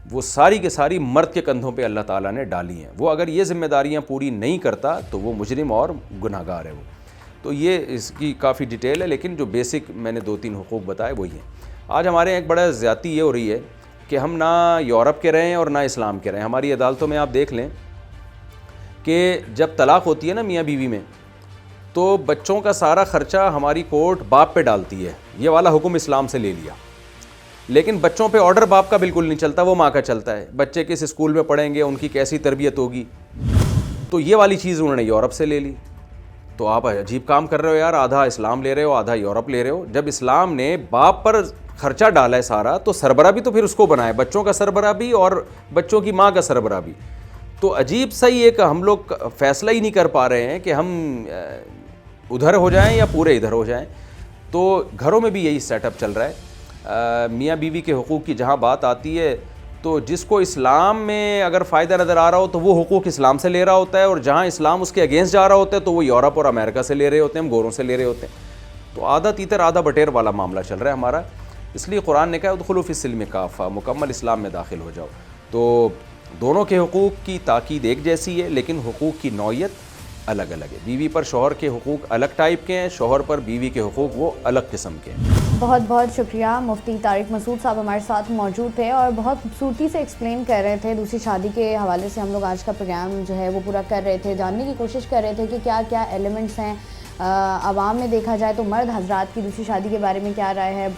वो सारी के सारी मर्द के कंधों पे अल्लाह ताला ने डाली हैं। वो अगर ये ज़िम्मेदारियाँ पूरी नहीं करता तो वो मुजरिम और गुनहगार है वो। तो ये इसकी काफ़ी डिटेल है, लेकिन जो बेसिक मैंने 2-3 हुकूक बताए वही हैं। आज हमारे यहाँ एक बड़ा ज़्यादती ये हो रही है कि हम ना यूरोप के रहें और ना इस्लाम के रहें। हमारी अदालतों में आप देख लें कि जब तलाक़ होती है ना मियाँ बीवी में, तो बच्चों का सारा ख़र्चा हमारी कोर्ट बाप पे डालती है, ये वाला हुक्म इस्लाम से ले लिया। लेकिन बच्चों पे ऑर्डर बाप का बिल्कुल नहीं चलता, वो माँ का चलता है। बच्चे किस स्कूल में पढ़ेंगे, उनकी कैसी तरबियत होगी, तो ये वाली चीज़ उन्होंने यूरोप से ले ली। तो आप अजीब काम कर रहे हो यार, आधा इस्लाम ले रहे हो, आधा यूरोप ले रहे हो। जब इस्लाम ने बाप पर खर्चा डाला है सारा, तो सरबरा भी तो फिर उसको बनाए, बच्चों का सरबरा भी और बच्चों की माँ का सरबरा भी। तो अजीब सा ही एक हम लोग फैसला ही नहीं कर पा रहे हैं कि हम उधर हो जाएं या पूरे इधर हो जाएं। तो घरों में भी यही सेटअप चल रहा है। मियाँ बीवी के हुकूक़ की जहाँ बात आती है, तो जिसको इस्लाम में अगर फ़ायदा नज़र आ रहा हो तो वो हुकूक़ इस्लाम से ले रहा होता है, और जहाँ इस्लाम उसके अगेंस्ट जा रहा होता है तो वो यूरोप और अमेरिका से ले रहे होते हैं, हम गोरों से ले रहे होते हैं। तो आधा तीतर आधा बटेर वाला मामला चल रहा है हमारा। इसलिए कुरान ने कहा उदखुलू फ़िस्सिल्म काफ़ा, मुकम्मल इस्लाम में दाखिल हो जाओ। तो दोनों के हुकूक़ की ताकीद एक जैसी है, लेकिन हुकूक़ की नौयत अलग अलग है। बीवी पर शौहर के हुकूक़ अलग टाइप के हैं, शौहर पर बीवी के हुकूक़ वो अलग किस्म के हैं। बहुत बहुत शुक्रिया। मुफ्ती तारिक मसूद साहब हमारे साथ मौजूद थे और बहुत खूबसूरती से एक्सप्लेन कर रहे थे। दूसरी शादी के हवाले से हम लोग आज का प्रोग्राम जो है वो पूरा कर रहे थे, जानने की कोशिश कर रहे थे कि क्या क्या एलिमेंट्स हैं। आवाम में देखा जाए तो मर्द हजरात की दूसरी शादी के बारे में क्या राय है,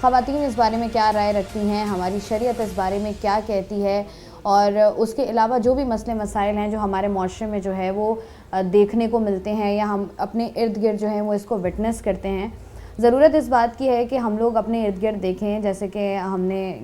ख़वातीन इस बारे में क्या राय रखती हैं, हमारी शरीयत इस बारे में क्या कहती है, और उसके अलावा जो भी मसले मसाइल हैं जो हमारे माशरे में जो है वो देखने को मिलते हैं या हम अपने इर्द गिर्द जो हैं वो इसको विटनेस करते हैं। ज़रूरत इस बात की है कि हम लोग अपने इर्द गिर्द देखें, जैसे कि हमने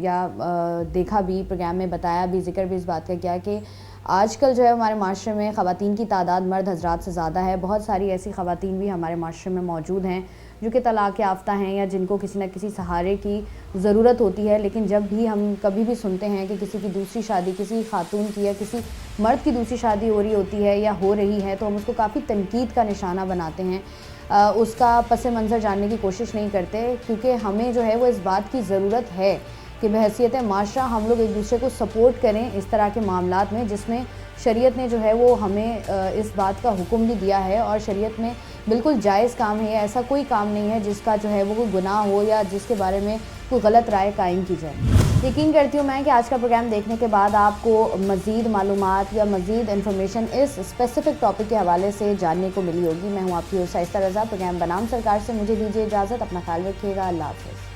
देखा भी, प्रोग्राम में बताया भी, जिक्र भी इस बात का किया कि आजकल जो है हमारे माशरे में ख़वातीन की तादाद मर्द हजरात से ज़्यादा है। बहुत सारी ऐसी ख़वातीन भी हमारे माशरे में मौजूद हैं जो कि तलाक़ याफ्ता हैं या जिनको किसी न किसी सहारे की ज़रूरत होती है। लेकिन जब भी हम कभी भी सुनते हैं कि किसी की दूसरी शादी, किसी खातून की या किसी मर्द की दूसरी शादी हो रही होती है या हो रही है, तो हम उसको काफ़ी तनकीद का निशाना बनाते हैं, उसका पस मंज़र जानने की कोशिश नहीं करते, क्योंकि हमें जो है वो इस बात की ज़रूरत है कि बहैसियत माशरा हम लोग एक दूसरे को सपोर्ट करें इस तरह के मामलात में, जिसमें शरीयत ने जो है वो हमें इस बात का हुक्म भी दिया है। और शरीयत में बिल्कुल जायज़ काम है, ऐसा कोई काम नहीं है जिसका जो है वो कोई गुनाह हो या जिसके बारे में कोई गलत राय कायम की जाए। यकीन करती हूँ मैं कि आज का प्रोग्राम देखने के बाद आपको मज़ीद मालूमात या मज़ीद इन्फॉर्मेशन इस स्पेसिफ़िक टॉपिक के हवाले से जानने को मिली होगी। मैं हूँ आपकी शाइस्ता रज़ा। प्रोग्राम बनाम सरकार से मुझे दीजिए इजाज़त। अपना ख्याल रखिएगा। अल्लाह हाफ़िज़।